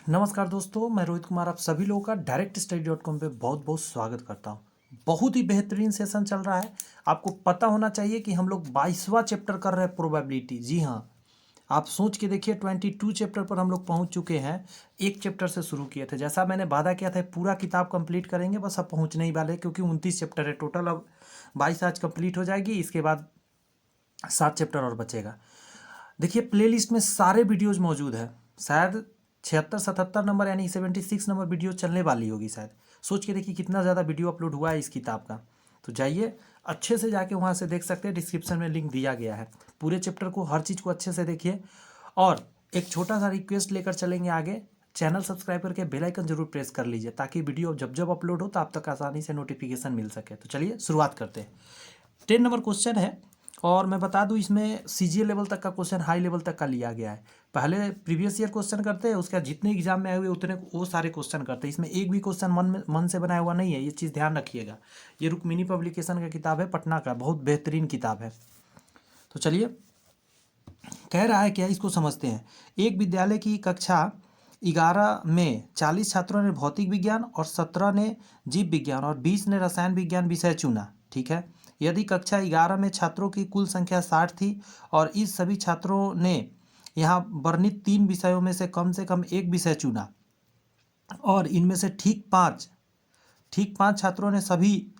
नमस्कार दोस्तों, मैं रोहित कुमार आप सभी लोगों का directstudy.com पे बहुत बहुत स्वागत करता हूँ। बहुत ही बेहतरीन सेशन चल रहा है। आपको पता होना चाहिए कि हम लोग 22वां चैप्टर कर रहे हैं प्रोबेबिलिटी। जी हाँ, आप सोच के देखिए 22 चैप्टर पर हम लोग पहुँच चुके हैं। एक चैप्टर से शुरू किए थे, जैसा मैंने वादा किया था पूरा किताब कंप्लीट करेंगे, बस अब पहुँचने ही वाले, क्योंकि 29 चैप्टर है टोटल। अब 22 आज कंप्लीट हो जाएगी, इसके बाद 7 चैप्टर और बचेगा। देखिए प्लेलिस्ट में सारे वीडियोज़ मौजूद है। शायद 76-77 नंबर यानी 76 नंबर वीडियो चलने वाली होगी शायद। सोच के देखिए कितना ज़्यादा वीडियो अपलोड हुआ है इस किताब का। तो जाइए अच्छे से जाके वहाँ से देख सकते हैं, डिस्क्रिप्शन में लिंक दिया गया है। पूरे चैप्टर को, हर चीज़ को अच्छे से देखिए। और एक छोटा सा रिक्वेस्ट लेकर चलेंगे आगे। चैनल सब्सक्राइब करके बेल आइकन जरूर प्रेस कर लीजिए, ताकि वीडियो जब जब अपलोड हो तो आप तक आसानी से नोटिफिकेशन मिल सके। तो चलिए शुरुआत करते हैं। 10 नंबर क्वेश्चन है, और मैं बता दूं इसमें सीजीएल लेवल तक का क्वेश्चन, हाई लेवल तक का लिया गया है। पहले प्रीवियस ईयर क्वेश्चन करते हैं, उसके बाद जितने एग्जाम में आए हुए उतने वो सारे क्वेश्चन करते हैं। इसमें एक भी क्वेश्चन मन से बनाया हुआ नहीं है, ये चीज़ ध्यान रखिएगा। ये रुक्मिणी पब्लिकेशन का किताब है, पटना का, बहुत बेहतरीन किताब है। तो चलिए, कह रहा है क्या, इसको समझते हैं। एक विद्यालय की कक्षा 11 में 40 छात्रों ने भौतिक विज्ञान और 17 ने जीव विज्ञान और 20 ने रसायन विज्ञान विषय चुना। ठीक है। यदि कक्षा 11 में छात्रों की कुल संख्या 60 थी और इस सभी छात्रों ने यहाँ वर्णित 3 विषयों में से कम एक विषय चुना, और इनमें से ठीक पाँच छात्रों ने सभी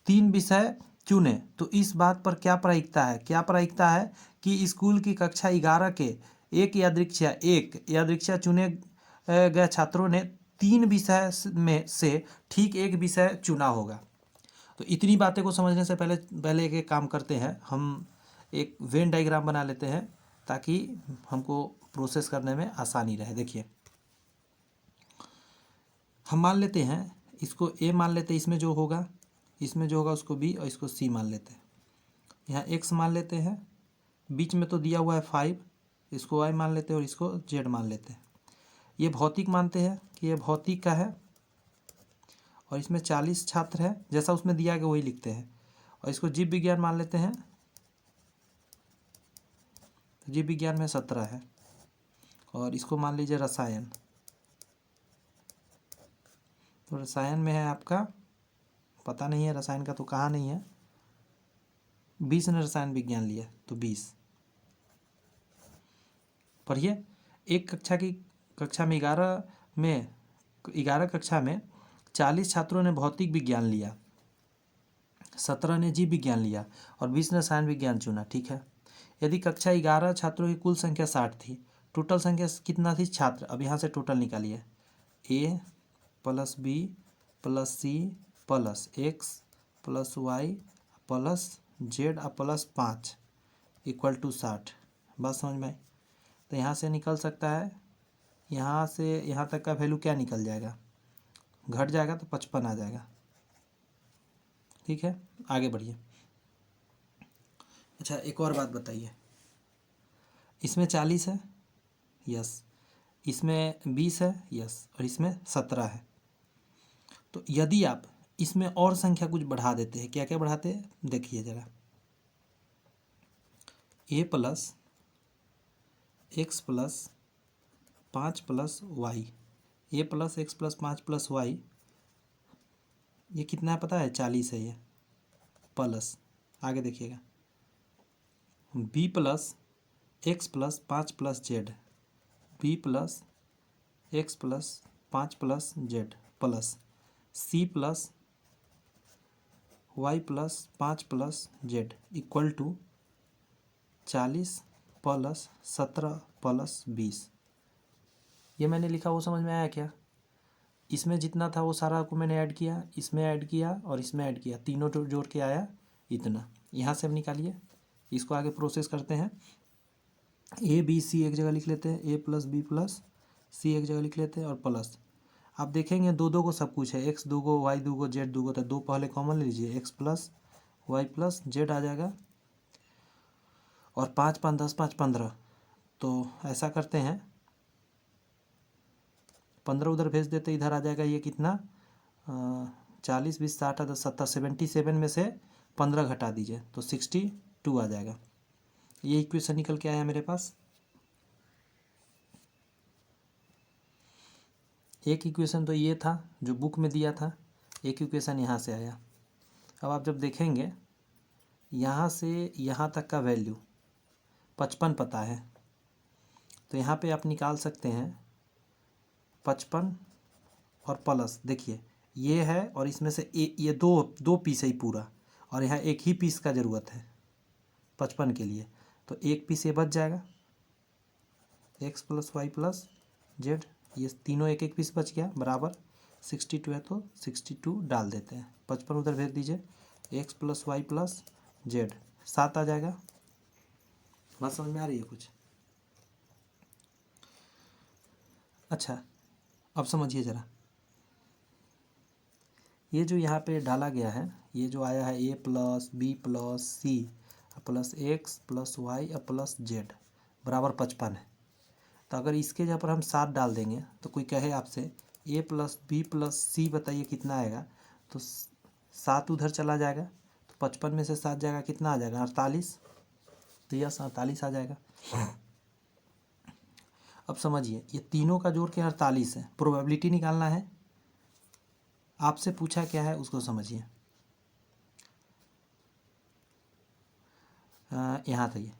3 विषय चुने, तो इस बात पर क्या प्रायिकता है कि स्कूल की कक्षा 11 के एक यादृच्छिक चुने गए छात्रों ने 3 विषय में से ठीक एक विषय चुना होगा। तो इतनी बातें को समझने से पहले एक काम करते हैं, हम एक वेन डायग्राम बना लेते हैं, ताकि हमको प्रोसेस करने में आसानी रहे। देखिए, हम मान लेते हैं इसको ए मान लेते हैं, इसमें जो होगा उसको बी और इसको सी मान लेते हैं। यहाँ एक्स मान लेते हैं, बीच में तो दिया हुआ है 5, इसको वाई मान लेते हैं और इसको जेड मान लेते हैं। ये भौतिक मानते हैं कि ये भौतिक का है, और इसमें 40 छात्र है, जैसा उसमें दिया गया वही लिखते हैं। और इसको जीव विज्ञान मान लेते हैं, जीव विज्ञान में 17 है। और इसको मान लीजिए रसायन, तो रसायन में है आपका, पता नहीं है रसायन का तो कहाँ नहीं है, 20 ने रसायन विज्ञान लिया तो 20। पढ़िए, एक कक्षा में 11 कक्षा में 40 छात्रों ने भौतिक विज्ञान लिया, 17 ने जीव विज्ञान लिया और 20 ने रसायन विज्ञान चुना। ठीक है। यदि कक्षा 11 छात्रों की कुल संख्या 60 थी, टोटल संख्या कितना थी छात्र, अब यहाँ से टोटल निकालिए। A plus B plus C plus X plus Y plus Z plus 5 equal to 60। बात समझ में आई? तो यहाँ से निकल सकता है, यहाँ से यहाँ तक का वैल्यू क्या निकल जाएगा, घट जाएगा तो 55 आ जाएगा। ठीक है, आगे बढ़िए। अच्छा, एक और बात बताइए, इसमें 40 है, यस, इसमें 20 है, यस, और इसमें 17 है। तो यदि आप इसमें और संख्या कुछ बढ़ा देते हैं, क्या क्या बढ़ाते हैं देखिए ज़रा। A plus X plus 5 plus Y, A plus X plus 5 plus Y, ये कितना है पता है, 40 है ये, प्लस आगे देखिएगा B plus X plus 5 plus Z, B plus X plus 5 plus Z plus C plus Y plus 5 plus Z equal to 40 plus 17 plus 20। ये मैंने लिखा वो समझ में आया क्या? इसमें जितना था वो सारा को मैंने ऐड किया, इसमें ऐड किया और इसमें ऐड किया, तीनों जोड़ के आया इतना। यहाँ से अब निकालिए, इसको आगे प्रोसेस करते हैं। ए बी सी एक जगह लिख लेते हैं, ए प्लस बी प्लस सी एक जगह लिख लेते हैं और प्लस। आप देखेंगे दो दो को सब कुछ है, एक्स दो गो वाई दो गो जेड दो गो, तो दो पहले कॉमन लीजिए, X plus Y plus Z आ जाएगा, और 5 5 10 5 15। तो ऐसा करते हैं, 15 उधर भेज देते, इधर आ जाएगा ये कितना, 40 20 60 10 70 77 में से 15 घटा दीजिए तो 62 आ जाएगा। ये इक्वेशन निकल के आया मेरे पास। एक इक्वेशन तो ये था जो बुक में दिया था, एक इक्वेशन यहाँ से आया। अब आप जब देखेंगे यहाँ से यहाँ तक का वैल्यू 55 पता है, तो यहाँ पे आप निकाल सकते हैं 55 और प्लस, देखिए ये है और इसमें से ये दो पीस है पूरा, और यहाँ एक ही पीस का ज़रूरत है 55 के लिए, तो एक पीस ये बच जाएगा x + y + z, ये तीनों एक एक पीस बच गया बराबर 62 है तो 62 डाल देते हैं, 55 उधर भेज दीजिए, x + y + z 7 आ जाएगा। बात समझ में आ रही है कुछ? अच्छा अब समझिए ज़रा, ये जो यहाँ पे डाला गया है, ये जो आया है a + b + c + x + y + z बराबर 55 है, तो अगर इसके जगह पर हम 7 डाल देंगे तो कोई कहे आपसे a + b + c बताइए कितना आएगा, तो 7 उधर चला जाएगा, तो 55 में से 7 जाएगा कितना आ जाएगा 48, तो यह 48 आ जाएगा। अब समझिए ये तीनों का जोड़ के 48 है, प्रोबेबिलिटी निकालना है, आपसे पूछा क्या है उसको समझिए। यहाँ था ये,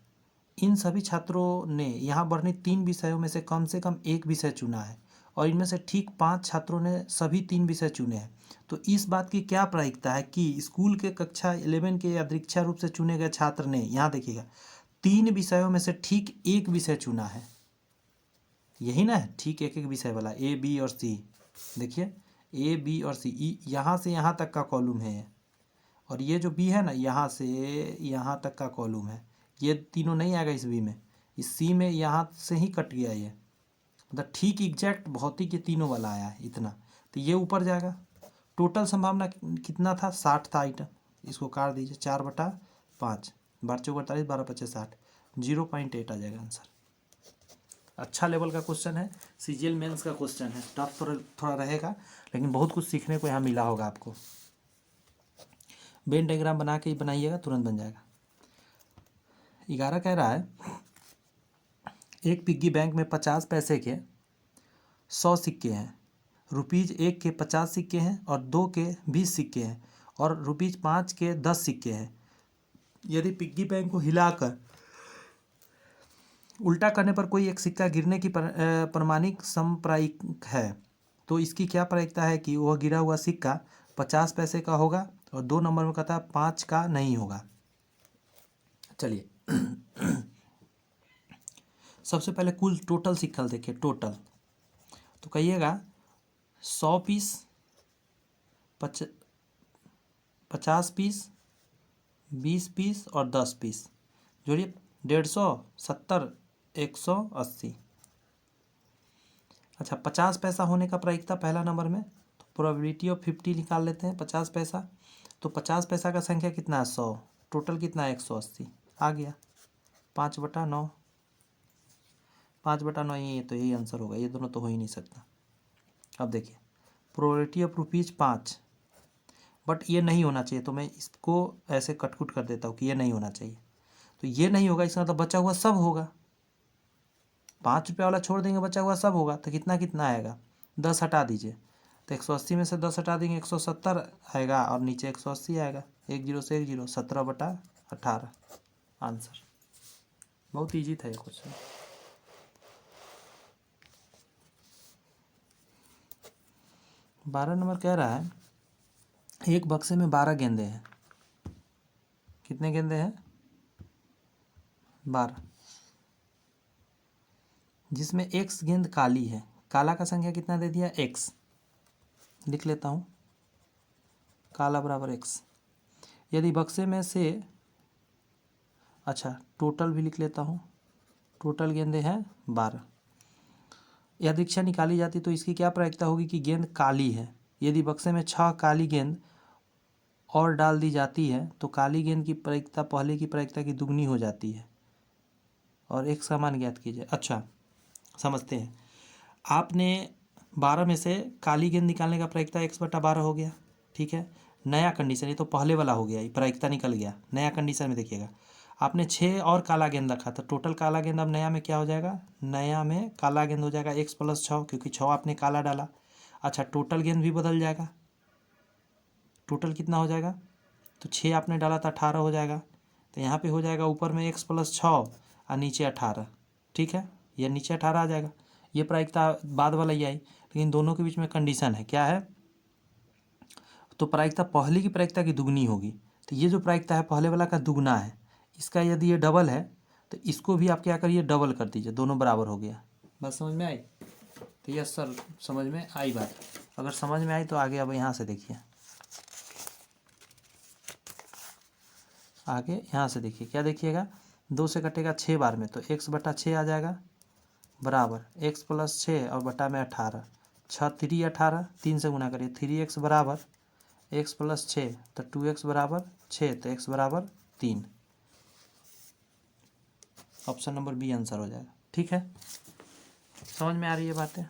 इन सभी छात्रों ने यहाँ वर्णित 3 विषयों में से कम एक विषय चुना है और इनमें से ठीक 5 छात्रों ने सभी 3 विषय चुने हैं, तो इस बात की क्या प्रायिकता है कि स्कूल के कक्षा 11 के यादृच्छिक रूप से चुने गए छात्र ने, यहाँ देखिएगा 3 विषयों में से ठीक एक विषय चुना है, यही ना है ठीक एक एक विषय वाला A B और C, देखिए A B और C, यहाँ से यहाँ तक का कॉलम है, और ये जो B है ना यहाँ से यहाँ तक का कॉलम है, ये तीनों नहीं आएगा इस B में, इस C में यहाँ से ही कट गया ये, मतलब ठीक एग्जैक्ट भौतिक ये तीनों वाला आया है इतना, तो ये ऊपर जाएगा। टोटल संभावना कितना था 60 था आइटम, इसको काट दीजिए 4/5, 12×4 = 48, 12×5 = 60, 0.8 आ जाएगा आंसर। अच्छा लेवल का क्वेश्चन है, CGL मेंस का क्वेश्चन है, टफ थोड़ा रहेगा लेकिन बहुत कुछ सीखने को यहाँ मिला होगा आपको। वेन डायग्राम बना के ही बनाइएगा, तुरंत बन जाएगा। 11 कह रहा है एक पिग्गी बैंक में 50 पैसे के 100 सिक्के हैं, ₹1 के 50 सिक्के हैं और 2 के 20 सिक्के हैं और ₹5 के 10 सिक्के हैं। यदि पिग्गी बैंक को हिलाकर उल्टा करने पर कोई एक सिक्का गिरने की प्रमाणिक समप्रायिक है, तो इसकी क्या प्रायिकता है कि वह गिरा हुआ सिक्का 50 पैसे का होगा और 2 नंबर में कहता है 5 का नहीं होगा। चलिए सबसे पहले कुल टोटल सिक्का देखिए, टोटल तो कहिएगा 100 पीस, 50 पीस, 20 पीस और 10 पीस, जोड़िए 150, 70, 180। अच्छा 50 पैसा होने का प्रायिकता पहला नंबर में, तो प्रोबेबिलिटी ऑफ 50 निकाल लेते हैं 50 पैसा, तो 50 पैसा का संख्या कितना है 100, टोटल कितना है 180 आ गया, 5/9, 5/9 ये तो यही आंसर होगा, ये दोनों तो हो ही नहीं सकता। अब देखिए प्रोबेबिलिटी ऑफ ₹5, बट ये नहीं होना चाहिए, तो मैं इसको ऐसे कटकुट कर देता हूँ कि ये नहीं होना चाहिए, तो ये नहीं होगा, इसका मतलब बचा हुआ सब होगा, 5 रुपये वाला छोड़ देंगे बचा हुआ सब होगा, तो कितना कितना आएगा 10 हटा दीजिए, तो 180 में से 10 हटा देंगे 170 आएगा और नीचे 180 आएगा, 1 0 से 1 0, 17/18 आंसर। बहुत ईजी था ये क्वेश्चन। 12 नंबर कह रहा है एक बक्से में 12 गेंदे हैं, कितने गेंदे हैं 12, जिसमें x गेंद काली है, काला का संख्या कितना दे दिया x, लिख लेता हूँ काला बराबर x। यदि बक्से में से, अच्छा टोटल भी लिख लेता हूँ, टोटल गेंदे हैं 12, यादृच्छिक निकाली जाती तो इसकी क्या प्रायिकता होगी कि गेंद काली है, यदि बक्से में 6 काली गेंद और डाल दी जाती है तो काली गेंद की प्रायिकता पहले की प्रायिकता की दुगनी हो जाती है, और एक का मान ज्ञात कीजिए। अच्छा समझते हैं, आपने 12 में से काली गेंद निकालने का प्रायिकता x/12 हो गया, ठीक है, नया कंडीशन, ये तो पहले वाला हो गया, ये प्रायिकता निकल गया, नया कंडीशन में देखिएगा आपने 6 और काला गेंद रखा, तो टोटल काला गेंद अब नया में क्या हो जाएगा, नया में काला गेंद हो जाएगा x + 6, क्योंकि 6 आपने काला डाला, अच्छा, टोटल गेंद भी बदल जाएगा। टोटल कितना हो जाएगा, तो 6 आपने डाला था 18 हो जाएगा। तो यहाँ पे हो जाएगा ऊपर में x + 6 और नीचे 18। ठीक है, ये नीचे 18 आ जाएगा। ये प्रायिकता बाद वाला ही आई, लेकिन दोनों के बीच में कंडीशन है, क्या है, तो प्रायिकता पहले की प्रायिकता की दुगनी होगी। तो ये जो प्रायिकता है पहले वाला का दुगना है, इसका यदि ये डबल है तो इसको भी आप क्या करिए, डबल कर दीजिए, दोनों बराबर हो गया। बात समझ में आई? तो यस सर, समझ में आई बात। अगर समझ में आई तो आगे अब यहाँ से देखिए, आगे यहाँ से देखिए, क्या देखिएगा, 2 से कटेगा 6 बार में, तो x/6 आ जाएगा बराबर x + 6 और बटा में 18, 6 3 18, 3 से गुना करिए, 3x बराबर x + 6, तो 2x बराबर 6, तो x बराबर 3। ऑप्शन नंबर बी आंसर हो जाएगा। ठीक है, समझ में आ रही है बातें?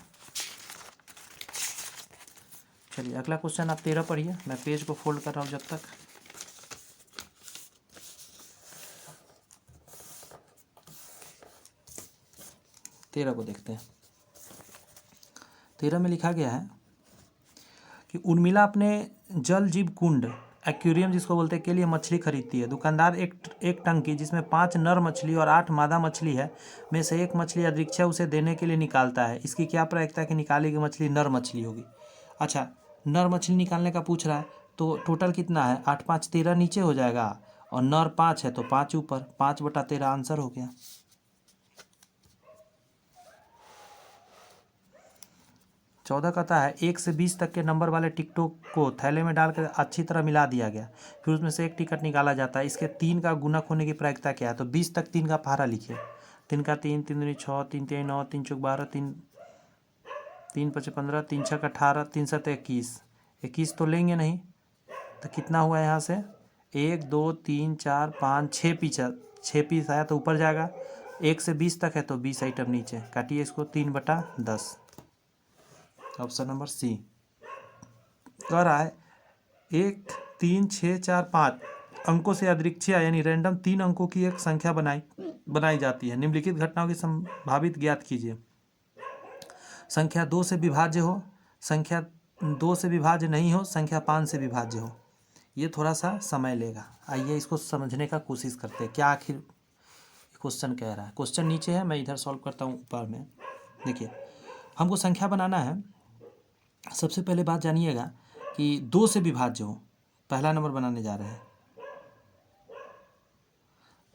चलिए अगला क्वेश्चन आप 13 पढ़िए, मैं पेज को फोल्ड कर रहा हूँ जब तक। तेरह को देखते हैं। 13 में लिखा गया है कि उर्मिला अपने जल जीव कुंड, एक्वेरियम जिसको बोलते हैं, के लिए मछली खरीदती है। दुकानदार एक टंकी जिसमें 5 नर मछली और 8 मादा मछली है में से एक मछली अधिकक्षा उसे देने के लिए निकालता है। इसकी क्या प्रायिकता है कि निकाली गई मछली नर मछली होगी? अच्छा, नर मछली निकालने का पूछ रहा है, तो टोटल कितना है, 8 5 13 नीचे हो जाएगा, और नर 5 है तो 5 ऊपर, 5/13 आंसर हो गया। 14 कहता है 1 से 20 तक के नंबर वाले टिकटों को थैले में डालकर अच्छी तरह मिला दिया गया, फिर उसमें से एक टिकट निकाला जाता है। इसके 3 का गुणक होने की प्रायिकता क्या है? तो 20 तक 3 का पहाड़ा लिखिए। 3 का 3, 3 दूनी 6, 3 तिहाई 9, 3 चौक 12, 3 5 15, 3 छक 18, 3 7 21। 21 तो लेंगे नहीं, तो कितना हुआ यहाँ से, 1 2 3 4 5 6 पीस, 6 पीस आया तो ऊपर जाएगा। 1 से 20 तक है तो 20 आइटम नीचे, काटिए इसको, 3/10। ऑप्शन नंबर सी कह रहा है 1 3 6 4 5 अंकों से अदृच्छिया यानी रैंडम 3 अंकों की एक संख्या बनाई जाती है। निम्नलिखित घटनाओं की संभावित ज्ञात कीजिए। संख्या 2 से विभाज्य हो, संख्या 2 से विभाज्य नहीं हो, संख्या 5 से विभाज्य हो। ये थोड़ा सा समय लेगा, आइए इसको समझने का कोशिश करते हैं, क्या आखिर क्वेश्चन कह रहा है। क्वेश्चन नीचे है, मैं इधर सॉल्व करता हूँ ऊपर में। देखिए, हमको संख्या बनाना है। सबसे पहले बात जानिएगा कि 2 से विभाज्य हो, पहला नंबर बनाने जा रहे हैं।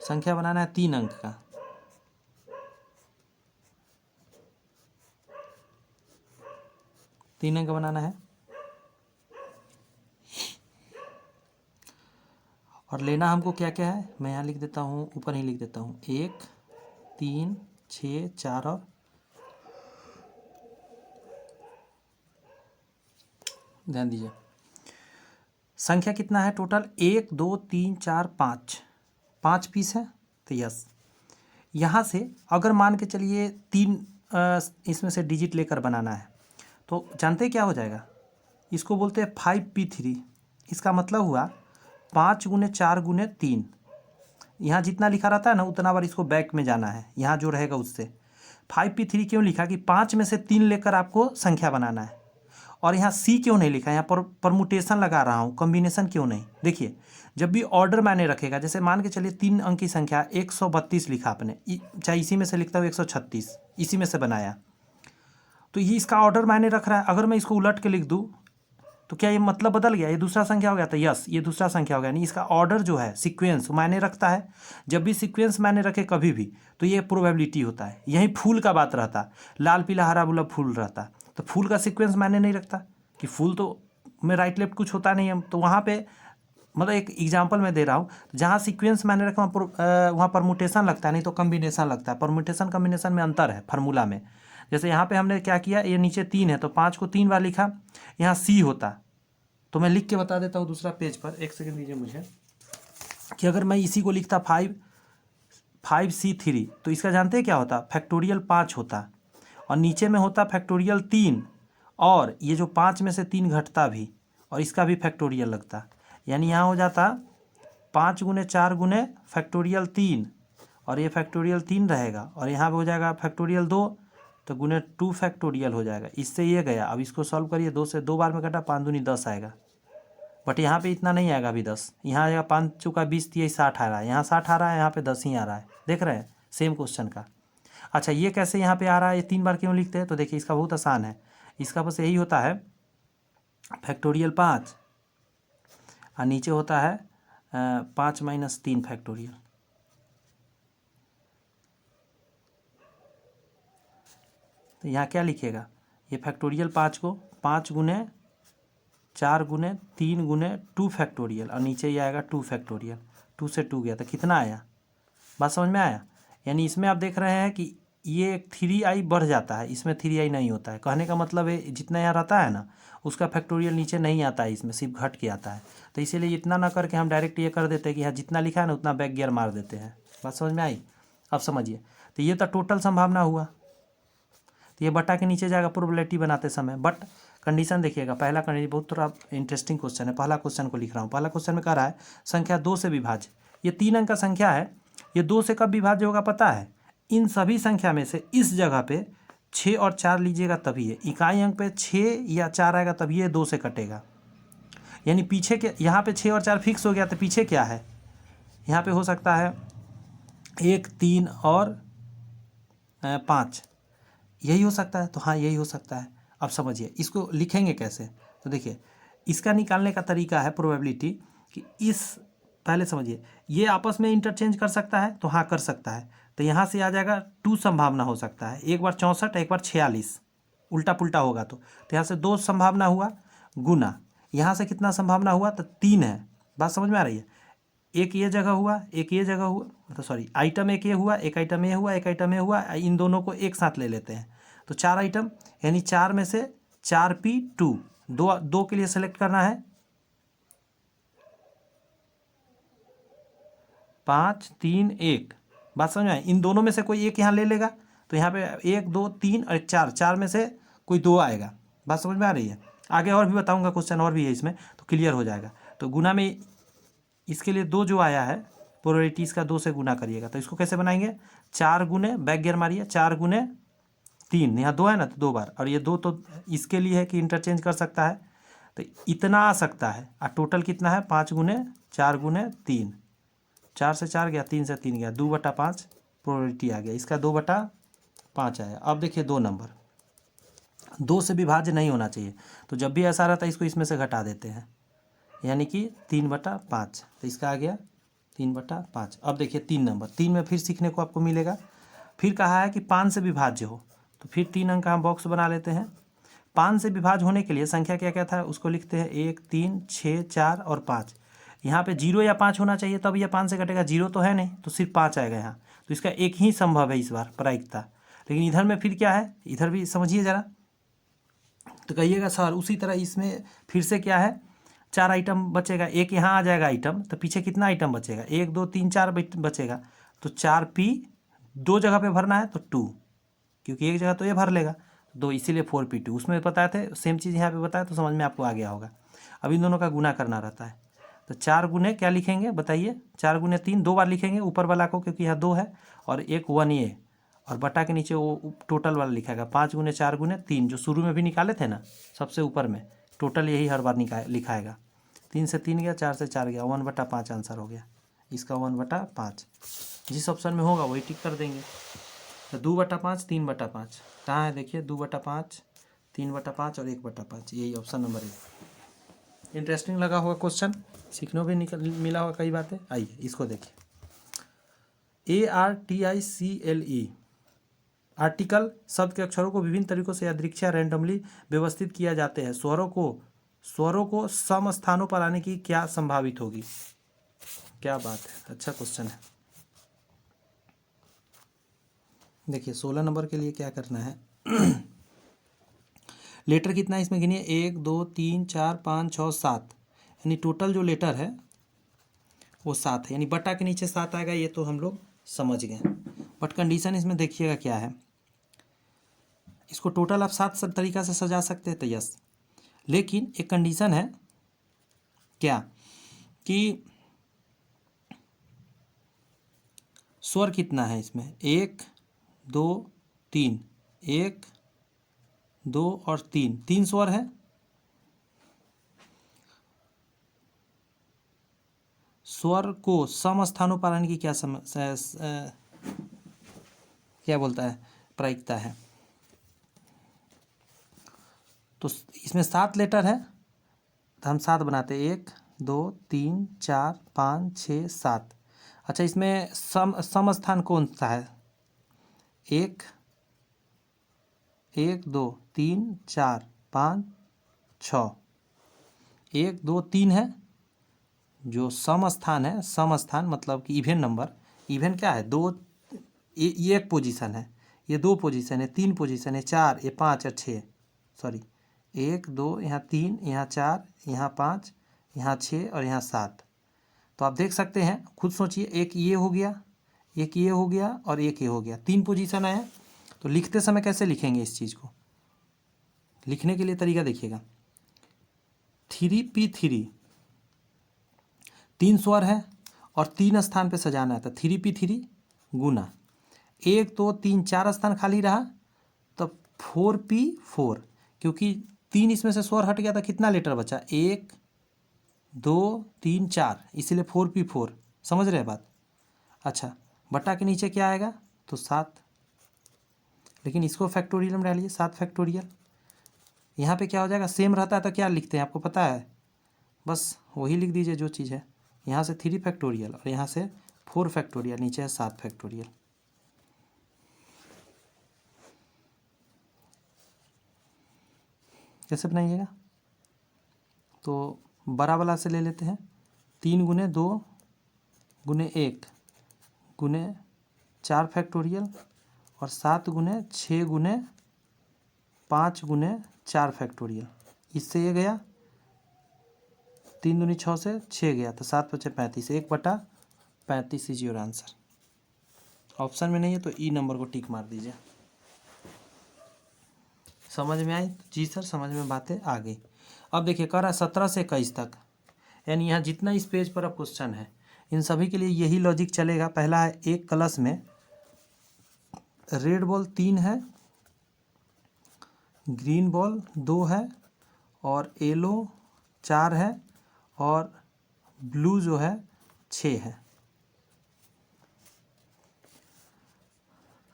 संख्या बनाना है 3 अंक का, तीन अंक बनाना है, और लेना हमको क्या क्या है, मैं यहाँ लिख देता हूँ, ऊपर ही लिख देता हूँ, 1 3 6 4 और ध्यान दीजिए, संख्या कितना है टोटल, 1 2 3 4 5 पीस है। तो यस, यहाँ से अगर मान के चलिए 3 इसमें से डिजिट लेकर बनाना है, तो जानते क्या हो जाएगा, इसको बोलते हैं 5p3। इसका मतलब हुआ 5 × 4 × 3। यहाँ जितना लिखा रहता है ना उतना बार इसको बैक में जाना है, यहाँ जो रहेगा उससे। 5p3 क्यों लिखा कि 5 में से 3 लेकर आपको संख्या बनाना है। और यहाँ सी क्यों नहीं लिखा, यहाँ पर परमुटेशन लगा रहा हूँ, कॉम्बिनेशन क्यों नहीं। देखिए, जब भी ऑर्डर मायने रखेगा, जैसे मान के चलिए 3 अंक की संख्या 132 लिखा आपने, चाहे इसी में से लिखता हूँ 136, इसी में से बनाया, तो ये इसका ऑर्डर मायने रख रहा है। अगर मैं इसको उलट के लिख दूँ तो क्या ये मतलब बदल गया, ये दूसरा संख्या हो गया? तो यस, ये दूसरा संख्या हो गया। नहीं, इसका ऑर्डर जो है, सीक्वेंस मायने रखता है। जब भी सीक्वेंस मायने रखे कभी भी, तो ये प्रोबेबिलिटी होता है। यहीं फूल का बात रहता, लाल पीला हरा गुलाब फूल रहता, तो फूल का सीक्वेंस मायने नहीं रखता कि फूल तो में राइट लेफ्ट कुछ होता नहीं है। तो वहाँ पे मतलब एक एग्जाम्पल मैं दे रहा हूँ, जहाँ सीक्वेंस मायने रखा वहाँ परमुटेशन लगता है, नहीं तो कम्बिनेशन लगता है। परमुटेशन कम्बिनेशन में अंतर है फार्मूला में। जैसे यहाँ पे हमने क्या किया, ये नीचे 3 है तो 5 को 3 बार लिखा, यहाँ सी होता, तो मैं लिख के बता देता हूँ दूसरा पेज पर, एक सेकंड दीजिए मुझे, कि अगर मैं इसी को लिखता 5c3, तो इसका जानते हैं क्या होता, फैक्टोरियल 5 होता, और नीचे में होता फैक्टोरियल 3, और ये जो 5 में से 3 घटता भी, और इसका भी फैक्टोरियल लगता। यानी यहाँ हो जाता 5 × 4 × फैक्टोरियल 3, और ये फैक्टोरियल 3 रहेगा, और यहाँ पे हो जाएगा फैक्टोरियल 2, तो गुने 2 फैक्टोरियल हो जाएगा। इससे ये गया, अब इसको सॉल्व करिए, 2 से 2 बार में कटा, 5 दूनी 10 आएगा। बट यहाँ पे इतना नहीं आएगा अभी 10, यहाँ आएगा 5 चुका 20, 30 60 आ रहा है, यहाँ 60 आ रहा है, यहाँ पे 10 ही आ रहा है। देख रहे हैं सेम क्वेश्चन का। अच्छा ये कैसे यहाँ पे आ रहा है, ये 3 बार क्यों लिखते हैं? तो देखिए इसका बहुत आसान है, इसका बस यही होता है फैक्टोरियल 5 और नीचे होता है 5 माइनस 3 फैक्टोरियल। तो यहाँ क्या लिखिएगा, ये फैक्टोरियल 5 को 5 गुने 4 गुने 3 गुने 2 फैक्टोरियल और नीचे ये आएगा 2 फैक्टोरियल। 2 से 2 गया तो कितना आया, बात समझ में आया? यानी इसमें आप देख रहे हैं कि ये 3i बढ़ जाता है, इसमें 3i नहीं होता है। कहने का मतलब है जितना यहाँ रहता है ना उसका फैक्टोरियल नीचे नहीं आता है, इसमें सिर्फ घट के आता है। तो इसीलिए इतना ना करके हम डायरेक्ट ये कर देते हैं कि यहाँ जितना लिखा है ना उतना बैक गियर मार देते हैं। बात समझ में आई? अब समझिए, तो ये तो टोटल संभावना हुआ, तो ये बटा के नीचे जाएगा प्रोबेबिलिटी बनाते समय। बट कंडीशन देखिएगा, पहला कंडीशन बहुत थोड़ा इंटरेस्टिंग क्वेश्चन है। पहला क्वेश्चन को लिख रहा हूँ। पहला क्वेश्चन में कह रहा है संख्या 2 से विभाज्य, ये 3 अंक का संख्या है, ये 2 से कब विभाज्य होगा पता है? इन सभी संख्या में से इस जगह पे 6 और 4 लीजिएगा तभी है, इकाई अंक पे 6 या 4 आएगा तभी ये 2 से कटेगा। यानी पीछे के यहाँ पे 6 और 4 फिक्स हो गया, तो पीछे क्या है? यहाँ पे हो सकता है 1 3 और 5, यही हो सकता है। तो हाँ यही हो सकता है। अब समझिए इसको लिखेंगे कैसे। तो देखिए इसका निकालने का तरीका है प्रोबेबिलिटी कि इस, पहले समझिए ये आपस में इंटरचेंज कर सकता है, तो हाँ कर सकता है। तो यहाँ से आ जाएगा 2 संभावना हो सकता है, एक बार 64 एक बार 46, उल्टा पुल्टा होगा। तो यहाँ से 2 संभावना हुआ गुना, यहाँ से कितना संभावना हुआ? तो 3 है। बात समझ में आ रही है? एक ये जगह हुआ, एक ये जगह हुआ, मतलब सॉरी आइटम एक ये हुआ, एक आइटम ये हुआ, एक आइटम ये हुआ, इन दोनों को एक साथ ले लेते हैं तो 4 आइटम, यानी 4 में से 4p2, 2 के लिए सेलेक्ट करना है, 5 3 1। बात समझ में आई? इन दोनों में से कोई एक यहाँ ले लेगा, तो यहाँ पे 1 2 3 और 4, 4 में से कोई 2 आएगा। बात समझ में आ रही है? आगे और भी बताऊंगा, क्वेश्चन और भी है इसमें, तो क्लियर हो जाएगा। तो गुना में इसके लिए 2 जो आया है प्रोबेबिलिटी इसका 2 से गुना करिएगा। तो इसको कैसे बनाएंगे? 4 गुने, बैक गियर मारिए, 4 गुने 3, यहाँ 2 है ना तो 2 बार, और ये 2 तो इसके लिए है कि इंटरचेंज कर सकता है, तो इतना आ सकता है। और टोटल कितना है? 5 गुने 4 गुने 3, 4 से 4 गया, 3 से 3 गया, 2/5 प्रोबेबिलिटी आ गया, इसका 2/5 आया। अब देखिए 2 नंबर 2 से विभाज्य नहीं होना चाहिए, तो जब भी ऐसा रहता है इसको इसमें से घटा देते हैं, यानी कि 3/5, तो इसका आ गया 3/5। अब देखिए 3 नंबर, 3 में फिर सीखने को आपको मिलेगा। फिर कहा है कि 5 से विभाज्य हो, तो फिर 3 अंक का हम बॉक्स बना लेते हैं। 5 से विभाज्य होने के लिए संख्या क्या क्या था उसको लिखते हैं, 1 3 6 4 और 5। यहाँ पे 0 या 5 होना चाहिए तब यह 5 से कटेगा, 0 तो है नहीं तो सिर्फ 5 आएगा यहाँ, तो इसका एक ही संभव है इस बार प्रायिकता। लेकिन इधर में फिर क्या है, इधर भी समझिए ज़रा, तो कहिएगा सर उसी तरह इसमें फिर से क्या है, 4 आइटम बचेगा, एक यहाँ आ जाएगा आइटम, तो पीछे कितना आइटम बचेगा? 1 2 3 4 बचेगा, तो 4p 2 जगह पे भरना है तो 2, क्योंकि एक जगह तो ये भर लेगा 2, इसीलिए 4p2। उसमें बताए थे सेम चीज़ यहाँ पे बताया, तो समझ में आपको आ गया होगा। अब इन दोनों का गुना करना रहता है, तो 4 गुने क्या लिखेंगे बताइए? 4 गुने 3, 2 बार लिखेंगे ऊपर वाला को क्योंकि यहाँ 2 है, और एक 1 ये, और बटा के नीचे वो टोटल वाला लिखाएगा, 5 गुने 4 गुने 3, जो शुरू में भी निकाले थे ना सबसे ऊपर में, टोटल यही हर बार लिखाएगा। 3 से 3 गया, 4 से 4 गया, 1/5 आंसर हो गया इसका, 1/5। जिस ऑप्शन में होगा वही टिक कर देंगे। तो 2/5 3/5 कहाँ है देखिए, 2/5 3/5 और 1/5, यही ऑप्शन नंबर 1। इंटरेस्टिंग लगा होगा क्वेश्चन, सीखने भी मिला होगा कई बातें। आइए इसको देखिए, ARTICLE आर्टिकल शब्द के अक्षरों को विभिन्न तरीकों से यादृच्छिक रैंडमली व्यवस्थित किया जाते हैं, स्वरों को सम स्थानों पर आने की क्या संभावित होगी? क्या बात है, अच्छा क्वेश्चन है। देखिए 16 नंबर के लिए क्या करना है लेटर कितना है इसमें गिनिए, 1 2 3 4 5 6 7, यानी टोटल जो लेटर है वो 7 है, यानी बटा के नीचे 7 आएगा, ये तो हम लोग समझ गए। बट कंडीशन इसमें देखिएगा क्या है, इसको टोटल आप 7 तरीका से सजा सकते हैं तो यस, लेकिन एक कंडीशन है क्या कि स्वर कितना है इसमें, 1 2 3, 1 2 और 3, 3 स्वर है। स्वर को सम स्थानों पर आने की क्या बोलता है, प्रायिकता है। तो इसमें 7 लेटर है तो हम 7 बनाते हैं, 1 2 3 4 5 6 7। अच्छा, इसमें सम स्थान कौन सा है? 1 1 2 3 4 5 6, 1 2 3 है जो सम स्थान है। सम स्थान मतलब कि इवन नंबर। इवन क्या है? 2, ये एक पोजीशन है, ये 2 पोजीशन है, 3 पोजीशन है, 4, ये 5 और 6, सॉरी 1 2, यहाँ 3, यहाँ 4, यहाँ 5, यहाँ 6 और यहाँ 7। तो आप देख सकते हैं, खुद सोचिए, एक ये हो गया, एक ये हो गया और एक ये हो गया, 3 पोजीशन आए हैं। तो लिखते समय कैसे लिखेंगे इस चीज़ को? लिखने के लिए तरीका देखिएगा, 3p3, 3 स्वर है और 3 स्थान पे सजाना है, तो 3p3 गुना 1 2 3 4 स्थान खाली रहा, तब 4p4, क्योंकि 3 इसमें से स्वर हट गया था, कितना लेटर बचा? 1 2 3 4, इसीलिए 4p4। समझ रहे हैं बात? अच्छा, बटा के नीचे क्या आएगा? तो 7, लेकिन इसको फैक्टोरियल में डालिए, 7 फैक्टोरियल। यहाँ पे क्या हो जाएगा? सेम रहता है तो क्या लिखते हैं आपको पता है? बस वही लिख दीजिए जो चीज़ है। यहाँ से 3 फैक्टोरियल और यहाँ से 4 फैक्टोरियल, नीचे है 7 फैक्टोरियल। कैसे बनाइएगा? तो बड़ा वाला से ले लेते हैं, 3 गुने 2 गुने 1 गुने 4 फैक्टोरियल और 7 गुने 6 गुने 5 गुने 4 फैक्टोरियल। इससे ये गया 3 दूनी 6 से 6 गया, तो 7 बचे 35, 1/35 इज योर आंसर। ऑप्शन में नहीं है तो ई नंबर को टिक मार दीजिए। समझ में आई? जी सर, समझ में बातें आ गई। अब देखिए, कह रहा है 17 से 21 तक, यानी यहाँ जितना इस पेज पर अब क्वेश्चन है, इन सभी के लिए यही लॉजिक चलेगा। पहला है, एक क्लास में रेड बॉल 3 है, ग्रीन बॉल 2 है और येलो 4 है और ब्लू जो है 6 है।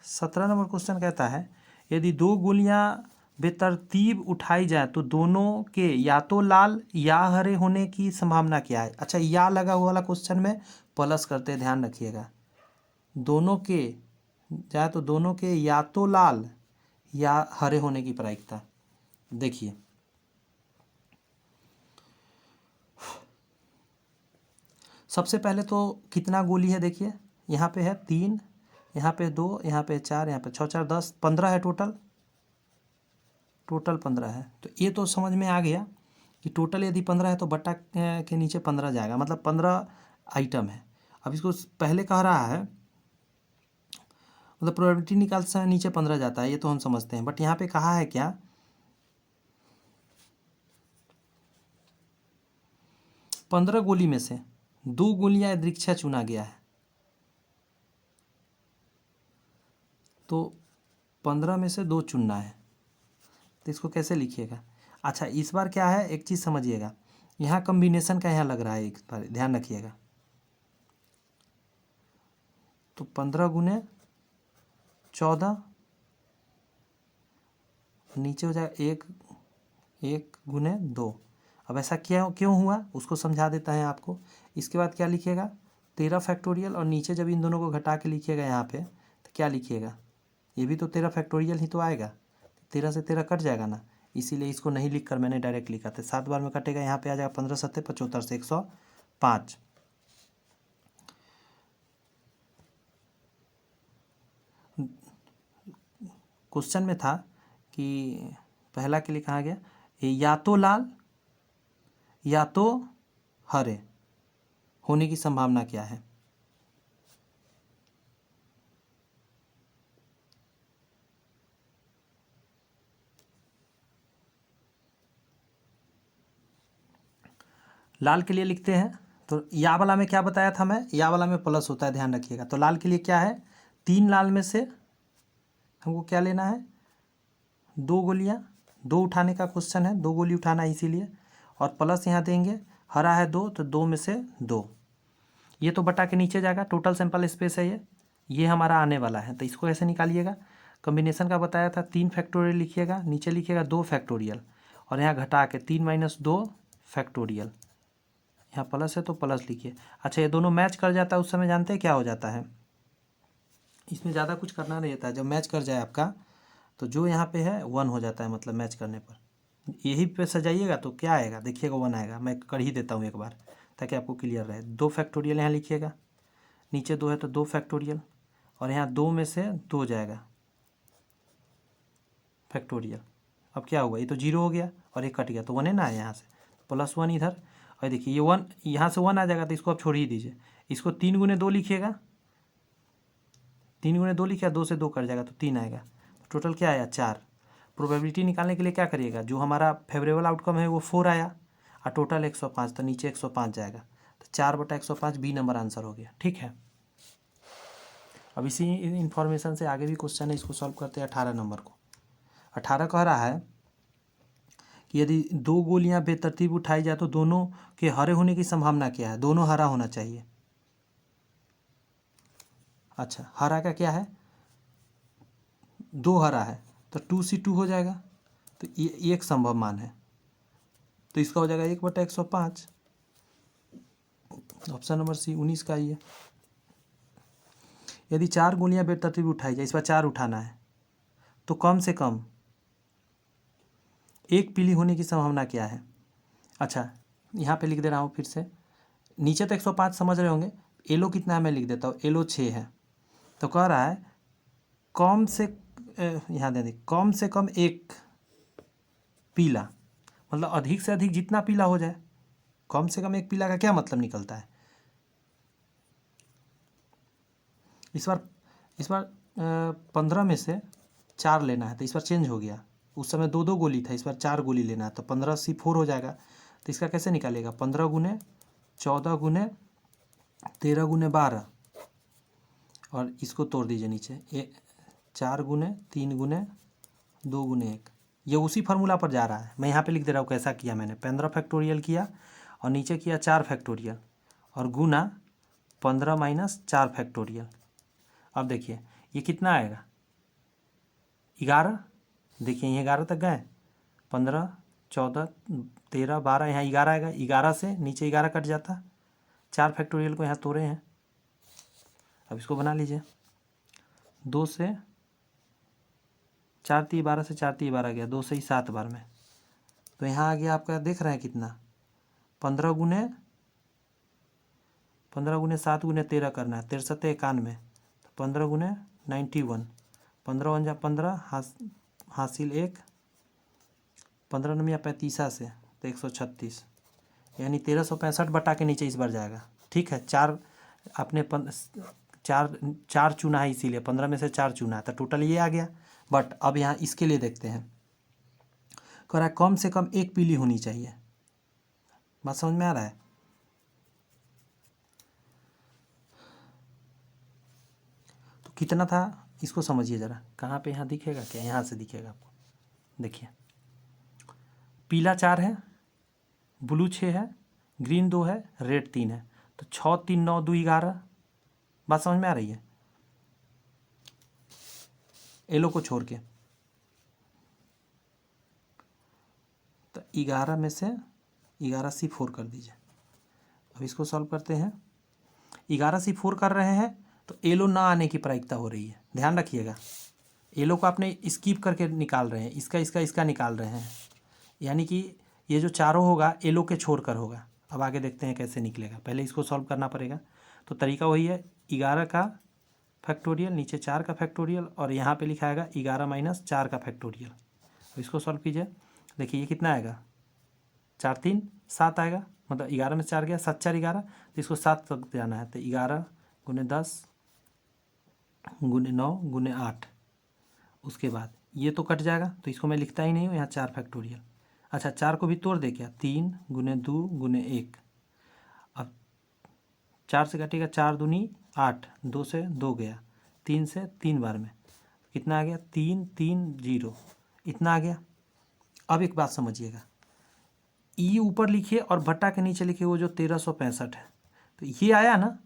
17 नंबर क्वेश्चन कहता है, यदि 2 गोलियां बेतरतीब उठाई जाए तो दोनों के या तो लाल या हरे होने की संभावना क्या है? अच्छा, या लगा हुआ वाला क्वेश्चन में प्लस करते, ध्यान रखिएगा। दोनों के जाए तो दोनों के या तो लाल या हरे होने की प्रायिकता देखिए। सबसे पहले तो कितना गोली है देखिए, यहाँ पे है 3, यहाँ पे 2, यहाँ पे 4, यहाँ पे 6 4 10 15 है, टोटल 15 है। तो ये तो समझ में आ गया कि टोटल यदि 15 है तो बट्टा के नीचे 15 जाएगा, मतलब 15 आइटम है। अब इसको पहले कह रहा है, मतलब प्रोबेबिलिटी निकालते समय नीचे 15 जाता है, ये तो हम समझते हैं, बट यहाँ पे कहा है क्या, 15 गोली में से 2 गोलियां यादृच्छा चुना गया है, तो 15 में से 2 चुनना है, तो इसको कैसे लिखिएगा? अच्छा, इस बार क्या है, एक चीज़ समझिएगा, यहाँ कम्बिनेशन का यहाँ लग रहा है, एक बार ध्यान रखिएगा। तो 15 गुने 14, नीचे हो जाएगा 1 गुने 2। अब ऐसा क्यों हुआ उसको समझा देता है आपको। इसके बाद क्या लिखिएगा? 13 फैक्टोरियल, और नीचे जब इन दोनों को घटा के लिखिएगा यहाँ पे, तो क्या लिखिएगा? ये भी तो 13 फैक्टोरियल ही तो आएगा, 13 से 13 कट जाएगा ना, इसीलिए इसको नहीं लिख कर मैंने डायरेक्ट लिखा था। 7 बार में कटेगा, यहाँ पे आ जाएगा 15 7 75 से 105। क्वेश्चन में था कि पहला के लिए कहा गया या तो लाल या तो हरे होने की संभावना क्या है? लाल के लिए लिखते हैं, तो या वाला में क्या बताया था मैं, या वाला में प्लस होता है, ध्यान रखिएगा। तो लाल के लिए क्या है, 3 लाल में से हमको क्या लेना है, दो गोलियाँ, दो उठाने का क्वेश्चन है, दो गोली उठाना है इसीलिए, और प्लस यहाँ देंगे, हरा है 2 तो 2 में से 2, ये तो बटा के नीचे जाएगा, टोटल सैंपल स्पेस है ये हमारा आने वाला है। तो इसको ऐसे निकालिएगा, कॉम्बिनेशन का बताया था 3 फैक्टोरियल लिखिएगा, नीचे लिखिएगा 2 फैक्टोरियल, और यहाँ घटा के 3 - 2 फैक्टोरियल, यहाँ प्लस है तो प्लस लिखिए। अच्छा, ये दोनों मैच कर जाता है उस समय जानते हैं क्या हो जाता है, इसमें ज़्यादा कुछ करना नहीं रहता है, जब मैच कर जाए आपका तो जो यहाँ पे है 1 हो जाता है, मतलब मैच करने पर यही पे सजाइएगा तो क्या आएगा, देखिएगा 1 आएगा। मैं कर ही देता हूँ एक बार ताकि आपको क्लियर रहे। 2 फैक्टोरियल यहाँ लिखिएगा, नीचे 2 है तो 2 फैक्टोरियल, और यहाँ 2 में से 2 जाएगा फैक्टोरियल। अब क्या होगा, ये तो 0 हो गया और ये कट गया तो 1 है ना, यहाँ से +1 इधर, और देखिए ये 1 यहाँ से 1 आ जाएगा तो इसको आप छोड़ ही दीजिए। इसको 3 × 2 लिखिएगा, 3 × 2 लिखिए, 2 से 2 कट जाएगा तो 3 आएगा, टोटल क्या आया 4। प्रोबेबिलिटी निकालने के लिए क्या करिएगा, जो हमारा फेवरेबल आउटकम है वो 4 आया और टोटल 105, तो नीचे 105 जाएगा, तो 4/105 बी नंबर आंसर हो गया। ठीक है, अब इसी इन्फॉर्मेशन से आगे भी क्वेश्चन है, इसको सॉल्व करते हैं 18 नंबर को। 18 कह रहा है कि यदि 2 गोलियां बेतरतीब उठाई जाए तो दोनों के हरे होने की संभावना क्या है, दोनों हरा होना चाहिए। अच्छा, हरा का क्या है, 2 हरा है तो 2C2 हो जाएगा, तो ये एक संभव मान है, तो इसका हो जाएगा 1/105, ऑप्शन नंबर सी 19 का ही है। यदि 4 गोलियां बेतरतीब उठाई जाए, इस बार 4 उठाना है, तो कम से कम एक पीली होने की संभावना क्या है। अच्छा, यहाँ पे लिख दे रहा हूँ फिर से, नीचे तो 105 समझ रहे होंगे, एलो कितना है मैं लिख देता हूँ, एलो 6 है, तो कह रहा है कम से यहाँ दे दी, कम से कम एक पीला, मतलब अधिक से अधिक जितना पीला हो जाए, कम से कम एक पीला का क्या मतलब निकलता है। इस बार 15 में से 4 लेना है, तो इस बार चेंज हो गया, उस समय 2 गोली था, इस बार 4 गोली लेना है, तो 15C4 हो जाएगा। तो इसका कैसे निकालेगा, 15 × 14 × 13 × 12, और इसको तोड़ दीजिए नीचे, 4 × 3 × 2 × 1, ये उसी फार्मूला पर जा रहा है। मैं यहाँ पे लिख दे रहा हूँ कैसा किया मैंने, 15 फैक्टोरियल किया और नीचे किया 4 फैक्टोरियल और गुना 15 - 4 फैक्टोरियल। अब देखिए ये कितना आएगा, 11, देखिए ये 11 तक गए, 15 14 13 12, यहाँ 11 आएगा, 11 से नीचे 11 कट जाता, 4 फैक्टोरियल को यहाँ तोड़े हैं। अब इसको बना लीजिए, 2 से 4 × 12 से 4 × 12 गया, 2 से ही 7 बार में, तो यहाँ आ गया आपका, देख रहे हैं कितना, 15 × 7 × 13 करना है, 63 91, तो 15 × 91, 15 × 15 हासिल 1, 15 9 35 से तो 136, यानी 1365 बटा के नीचे इस बार जाएगा। ठीक है, 4 आपने 4 चुना है, इसीलिए 15 में से 4 चुना है, तो टोटल ये आ गया। बट अब यहाँ इसके लिए देखते हैं, कह रहा है कम से कम एक पीली होनी चाहिए, बात समझ में आ रहा है। तो कितना था इसको समझिए ज़रा, कहाँ पे, यहाँ दिखेगा क्या, यहाँ से दिखेगा आपको, देखिए पीला 4 है, ब्लू 6 है, ग्रीन 2 है, रेड 3 है, तो 6 3 9 2 11, बात समझ में आ रही है, येलो को छोड़ के। तो 11 में से 11C4 कर दीजिए। अब इसको सॉल्व करते हैं, 11C4 कर रहे हैं तो येलो ना आने की प्रायिकता हो रही है, ध्यान रखिएगा, येलो को आपने स्किप करके निकाल रहे हैं, इसका निकाल रहे हैं, यानी कि ये जो चारों होगा येलो के छोड़ कर होगा। अब आगे देखते हैं कैसे निकलेगा, पहले इसको सॉल्व करना पड़ेगा। तो तरीका वही है, 11 का फैक्टोरियल, नीचे 4 का फैक्टोरियल, और यहाँ पे लिखा आएगा 11 - 4 का फैक्टोरियल। अब इसको सॉल्व कीजिए, देखिए ये कितना आएगा, 4 3 7 आएगा, मतलब 11 में 4 गया, 7 4 11, तो इसको 7 तक जाना है, तो 11 × 10 × 9 × 8, उसके बाद ये तो कट जाएगा, तो इसको मैं लिखता ही नहीं हूँ, यहाँ 4 फैक्टोरियल। अच्छा, 4 को भी तोड़ दे क्या, 3 × 2 × 1, अब 4 से कटेगा, 4 दूनी 8, 2 से 2 गया, 3 से 3 बार में कितना आ गया, 3 3 0, इतना आ गया। अब एक बात समझिएगा, ई ऊपर लिखिए और बट्टा के नीचे लिखिए वो जो 1365 है, तो ये आया ना,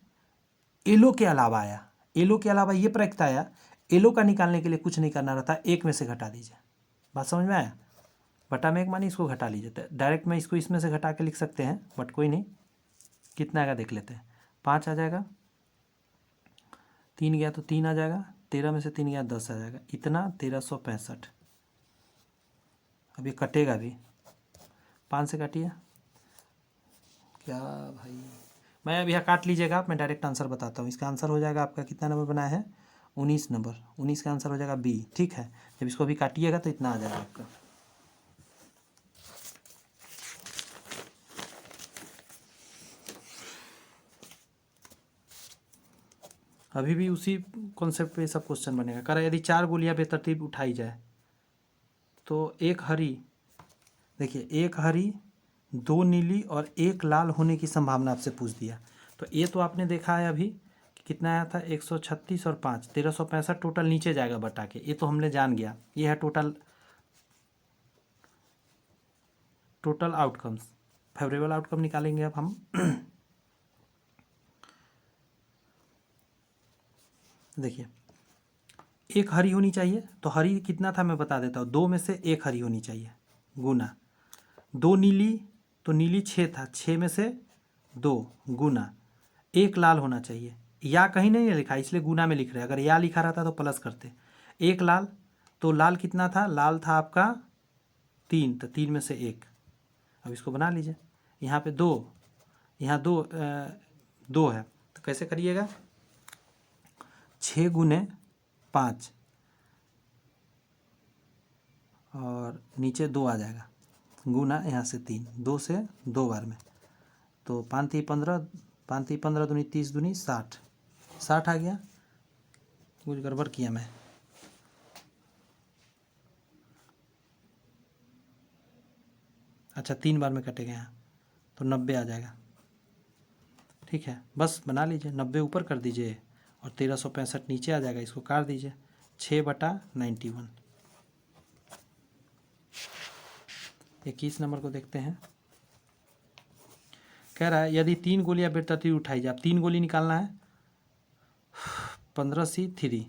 एलो के अलावा आया, एलो के अलावा ये प्रायिकता आया। एलो का निकालने के लिए कुछ नहीं करना रहता, एक में से घटा दीजिए। बात समझ में आया? बटा में एक मानी इसको घटा लीजिए, तो डायरेक्ट में इसको इसमें से घटा के लिख सकते हैं, बट कोई नहीं। कितना आएगा देख लेते हैं। 5 आ जाएगा, 3 गया तो 3 आ जाएगा, 13 में से 3 गया 10 आ जाएगा, इतना 1365। अब ये कटेगा भी, 5 से काटिए। क्या भाई, मैं अब यहाँ काट लीजिएगा आप, मैं डायरेक्ट आंसर बताता हूँ। इसका आंसर हो जाएगा आपका, कितना नंबर बनाया है? 19 नंबर। 19 का आंसर हो जाएगा बी। ठीक है, जब इसको भी काटिएगा तो इतना आ जाएगा आपका। अभी भी उसी कॉन्सेप्ट पे सब क्वेश्चन बनेगा। कह रहा है यदि 4 गोलियां बेतरतीब उठाई जाए तो एक हरी, देखिए एक हरी, 2 नीली और 1 लाल होने की संभावना आपसे पूछ दिया। तो ये तो आपने देखा है अभी कि कितना आया था, 136 और 5, 1365 टोटल नीचे जाएगा बटा के, ये तो हमने जान गया। ये है टोटल आउटकम्स। फेवरेबल आउटकम निकालेंगे अब हम। देखिए एक हरी होनी चाहिए, तो हरी कितना था मैं बता देता हूँ, 2 में से 1 हरी होनी चाहिए, गुना 2 नीली, तो नीली 6 था, 6 में से 2 गुना 1 लाल होना चाहिए। या कहीं नहीं है लिखा, इसलिए गुना में लिख रहे हैं, अगर या लिखा रहता तो प्लस करते। 1 लाल, तो लाल कितना था, लाल था आपका 3, तो 3 में से 1। अब इसको बना लीजिए, यहाँ पे 2, यहाँ 2 है, तो कैसे करिएगा, 6 गुने 5 और नीचे 2 आ जाएगा, गुना यहाँ से 3, 2 से 2 बार में, तो 5 3 15, 5 3 15 दूनी 30 दूनी 60, 60 आ गया। कुछ गड़बड़ किया मैं, अच्छा 3 बार में कटेगा यहाँ, तो 90 आ जाएगा। ठीक है, बस बना लीजिए, 90 ऊपर कर दीजिए और 1365 नीचे आ जाएगा, इसको काट दीजिए, 6/91। 21 नंबर को देखते हैं। कह रहा है यदि 3 गोलियां बेतरतीब उठाई जाए, 3 गोली निकालना है, 15C3,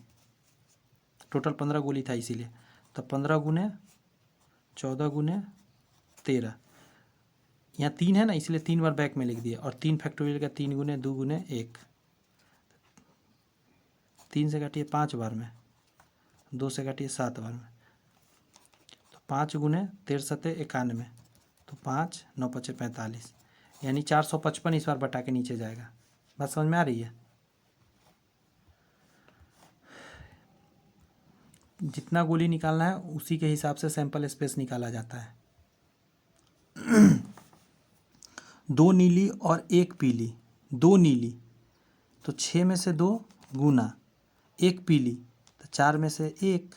टोटल 15 गोली था इसीलिए, तो 15 गुने 14 गुने 13, यहाँ 3 है ना, इसलिए 3 बार बैक में लिख दिया, और 3 फैक्टोरियल का 3 गुने 2 गुने 1, 3 से काटिए 5 बार में, 2 से काटिए 7 बार में, तो 5 गुने 13 91, तो 5 9 5 45, यानी 455 इस बार बटा के नीचे जाएगा। बात समझ में आ रही है? जितना गोली निकालना है उसी के हिसाब से सैंपल स्पेस निकाला जाता है। 2 नीली और 1 पीली, 2 नीली तो 6 में से 2 गुना 1 पीली, तो 4 में से 1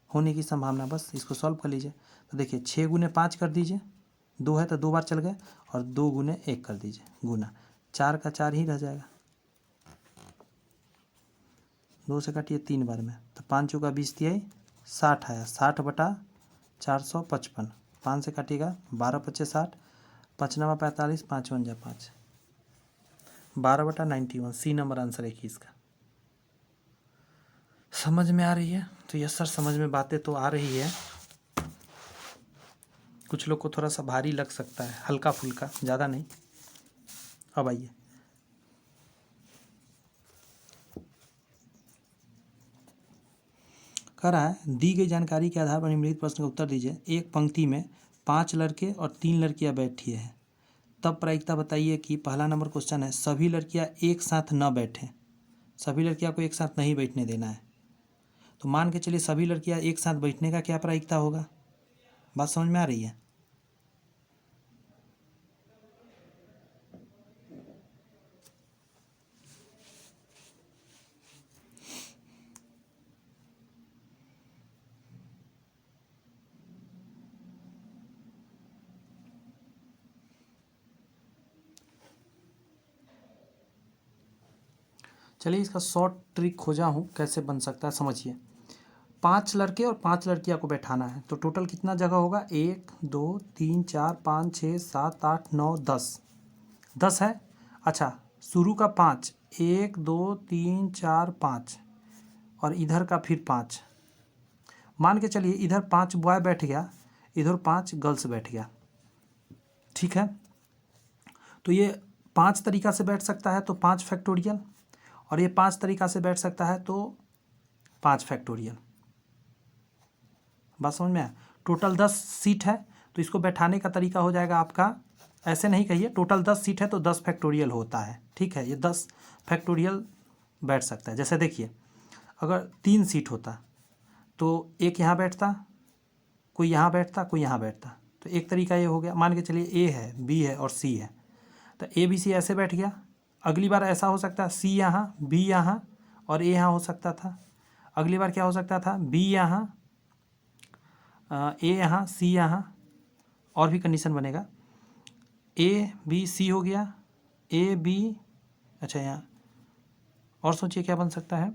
होने की संभावना। बस इसको सॉल्व कर लीजिए, तो देखिए 6 गुने 5 कर दीजिए, 2 है तो 2 बार चल गए, और 2 गुने 1 कर दीजिए, गुना 4 का 4 ही रह जाएगा, 2 से काटिए 3 बार में, तो 5 चौका 20 तिहाई 60 आया, 60/455, 5 से काटिएगा 12 पच्चे 60, 5 9 45, 5 1 जा 5, 12/91। सी नंबर आंसर है कि इसका। समझ में आ रही है? तो यस सर, समझ में बातें तो आ रही है, कुछ लोग को थोड़ा सा भारी लग सकता है, हल्का फुल्का, ज़्यादा नहीं। अब आइए, कह रहा है दी गई जानकारी के आधार पर निम्नलिखित प्रश्न का उत्तर दीजिए। एक पंक्ति में 5 लड़के और 3 लड़कियां बैठी है, तब प्रायिकता बताइए कि, पहला नंबर क्वेश्चन है, सभी लड़कियां एक साथ न बैठें, सभी लड़कियां को एक साथ नहीं बैठने देना है, तो मान के चलिए सभी लड़कियां एक साथ बैठने का क्या प्रायिकता होगा? बात समझ में आ रही है? चलिए इसका शॉर्ट ट्रिक खोजा हूँ, कैसे बन सकता है समझिए। 5 लड़के और 5 लड़कियां को बैठाना है, तो टोटल कितना जगह होगा? 1 2 3 4 5 6 7 8 9 10, 10 है। अच्छा, शुरू का 5, 1 2 3 4 5 और इधर का फिर 5। मान के चलिए इधर 5 बॉय बैठ गया, इधर 5 गर्ल्स बैठ गया, ठीक है। तो ये 5 तरीका से बैठ सकता है तो 5 फैक्टोरियल, और ये 5 तरीका से बैठ सकता है तो 5 फैक्टोरियल। बात समझ में आया? टोटल 10 सीट है, तो इसको बैठाने का तरीका हो जाएगा आपका, ऐसे नहीं कहिए, टोटल 10 सीट है तो 10 फैक्टोरियल होता है, ठीक है। ये 10 फैक्टोरियल बैठ सकता है। जैसे देखिए, अगर 3 सीट होता तो एक यहाँ बैठता, कोई यहाँ बैठता, कोई यहाँ बैठता, तो एक तरीका ये हो गया। मान के चलिए ए है, बी है और सी है, तो ए बी सी ऐसे बैठ गया। अगली बार ऐसा हो सकता है, सी यहाँ, बी यहाँ और ए यहाँ हो सकता था। अगली बार क्या हो सकता था? बी यहाँ, ए यहाँ, सी यहाँ, और भी कंडीशन बनेगा, ए बी सी हो गया, ए बी, अच्छा यहाँ और सोचिए क्या बन सकता है,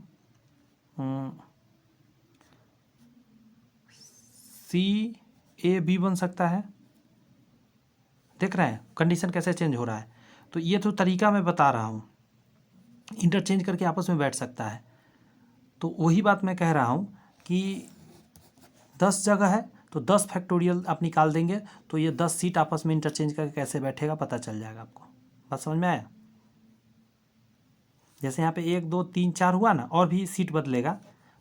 सी ए बी बन सकता है। देख रहे हैं कंडीशन कैसे चेंज हो रहा है? तो ये तो तरीका मैं बता रहा हूँ, इंटरचेंज करके आपस में बैठ सकता है। तो वही बात मैं कह रहा हूँ कि 10 जगह है तो 10 फैक्टोरियल आप निकाल देंगे, तो ये 10 सीट आपस में इंटरचेंज करके कैसे बैठेगा पता चल जाएगा आपको। बात समझ में आया? जैसे यहाँ पे 1 2 3 4 हुआ ना, और भी सीट बदलेगा,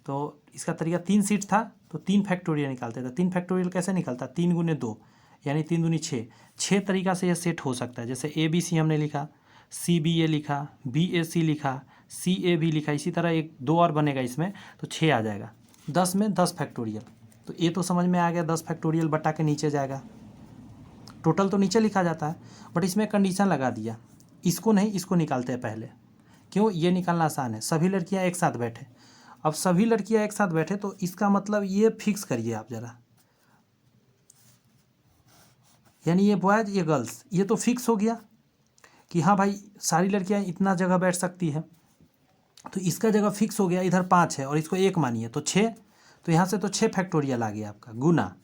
तो इसका तरीका 3 सीट था तो 3 फैक्टोरियल निकालते थे। 3 फैक्टोरियल कैसे निकलता? 3 गुने 2 यानी 3 दूनी 6। 6 तरीका से ये सेट हो सकता है। जैसे ए बी सी हमने लिखा, सी बी ए लिखा, बी ए सी लिखा, सी ए बी लिखा, इसी तरह एक 2 और बनेगा इसमें, तो 6 आ जाएगा। 10 में 10 फैक्टोरियल, तो ये तो समझ में आ गया, 10 फैक्टोरियल बटा के नीचे जाएगा। टोटल तो नीचे लिखा जाता है, बट इसमें कंडीशन लगा दिया, इसको नहीं, इसको निकालते हैं पहले। क्यों? ये निकालना आसान है। सभी लड़कियां एक साथ बैठे, अब सभी लड़कियां एक साथ बैठे तो इसका मतलब ये फिक्स करिए आप ज़रा, यानी ये बॉयज ये गर्ल्स, ये तो फिक्स हो गया कि हाँ भाई सारी लड़कियां इतना जगह बैठ सकती है, तो इसका जगह फिक्स हो गया। इधर 5 है और इसको 1 मानिए तो 6, तो यहाँ से तो 6 फैक्टोरियल आ गया आपका गुना।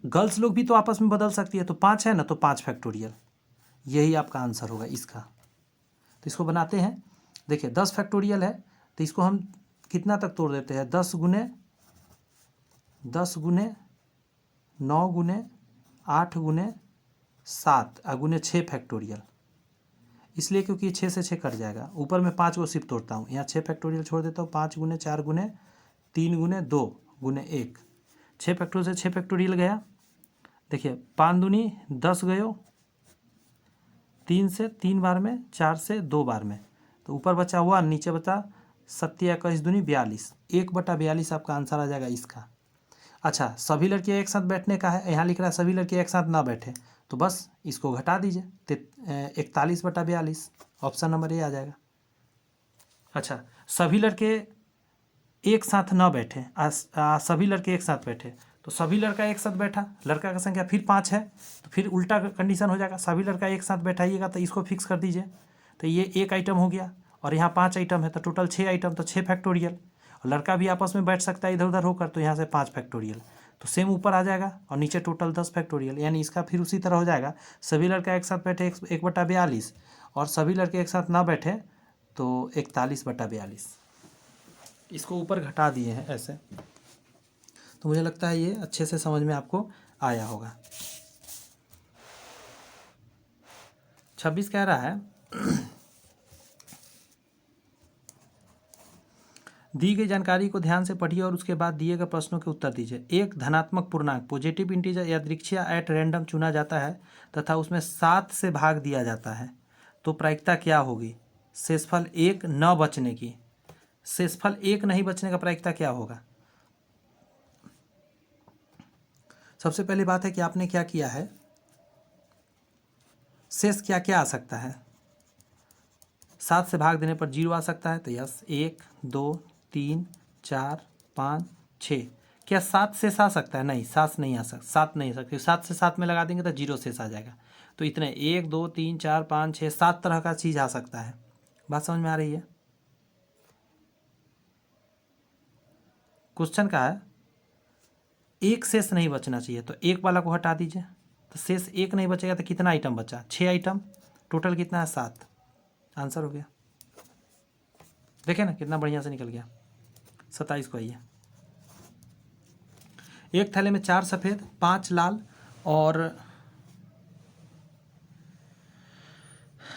गर्ल्स लोग भी तो आपस में बदल सकती है, तो 5 है ना, तो 5 फैक्टोरियल, यही आपका आंसर होगा इसका। तो इसको बनाते हैं। देखिए 10 फैक्टोरियल है तो इसको हम कितना तक तोड़ देते हैं? 10 गुने 9 गुने 8 गुने 7 गुने 6 फैक्टोरियल, इसलिए क्योंकि 6 से 6 कट जाएगा। ऊपर में 5 को सिर्फ तोड़ता हूँ, यहाँ 6 फैक्टोरियल छोड़ देता हूँ। 5 गुने 4 गुने 3 गुने 2 गुने 1, 6 फैक्टोरियल से 6 फैक्टोरियल गया। देखिए 5 दूनी 10 गयो, 3 से 3 बार में, 4 से 2 बार में, तो ऊपर बचा हुआ, नीचे बचा 7 21 दूनी 42, 1/42 आपका आंसर आ जाएगा इसका। अच्छा, सभी लड़कियां एक साथ बैठने का है, यहाँ लिख रहा है सभी लड़कियां एक साथ ना बैठे, तो बस इसको घटा दीजिए, 41/42, ऑप्शन नंबर ए आ जाएगा। अच्छा, सभी लड़के एक साथ ना बैठे, सभी लड़के एक साथ बैठे, तो सभी लड़का एक साथ बैठा, लड़का का संख्या फिर 5 है, तो फिर उल्टा कंडीशन हो जाएगा, सभी लड़का एक साथ बैठाइएगा तो इसको फिक्स कर दीजिए, तो ये एक आइटम हो गया और यहाँ 5 आइटम है, तो टोटल 6 आइटम, तो 6 फैक्टोरियल। और लड़का भी आपस में बैठ सकता है इधर उधर होकर, तो यहाँ से 5 फैक्टोरियल, तो सेम ऊपर आ जाएगा और नीचे टोटल 10 फैक्टोरियल। यानी इसका फिर उसी तरह हो जाएगा, सभी लड़का एक साथ बैठे 1/42 और सभी लड़के एक साथ ना बैठे तो 41/42। इसको ऊपर घटा दिए हैं ऐसे, तो मुझे लगता है ये अच्छे से समझ में आपको आया होगा। 26 कह रहा है दी गई जानकारी को ध्यान से पढ़िए और उसके बाद दिए गए प्रश्नों के उत्तर दीजिए। एक धनात्मक पूर्णांक पॉजिटिव इंटीजर यादृच्छिक एट रैंडम चुना जाता है तथा उसमें 7 से भाग दिया जाता है, तो प्रायिकता क्या होगी? शेषफल 1 न बचने की, शेषफल 1 नहीं बचने का प्रायिकता क्या होगा? सबसे पहली बात है कि आपने क्या किया है, शेष क्या क्या आ सकता है? 7 से भाग देने पर 0 आ सकता है, तो यस 1 2 3 4 5 6। क्या 7 शेष आ सकता है? नहीं, 7 नहीं आ सकता, 7 नहीं आ सकती, 7 से 7 में लगा देंगे तो 0 शेष आ जाएगा। तो इतने 1 2 3 4 5 6 7 तरह का चीज़ आ सकता है। बात समझ में आ रही है? क्वेश्चन का है एक शेष नहीं बचना चाहिए, तो एक वाला को हटा दीजिए, तो शेष एक नहीं बचेगा तो कितना आइटम बचा? 6 आइटम, टोटल कितना है? 7। आंसर हो गया। देखे ना कितना बढ़िया से निकल गया। 27 को आइए। एक थैले में 4 सफ़ेद, 5 लाल और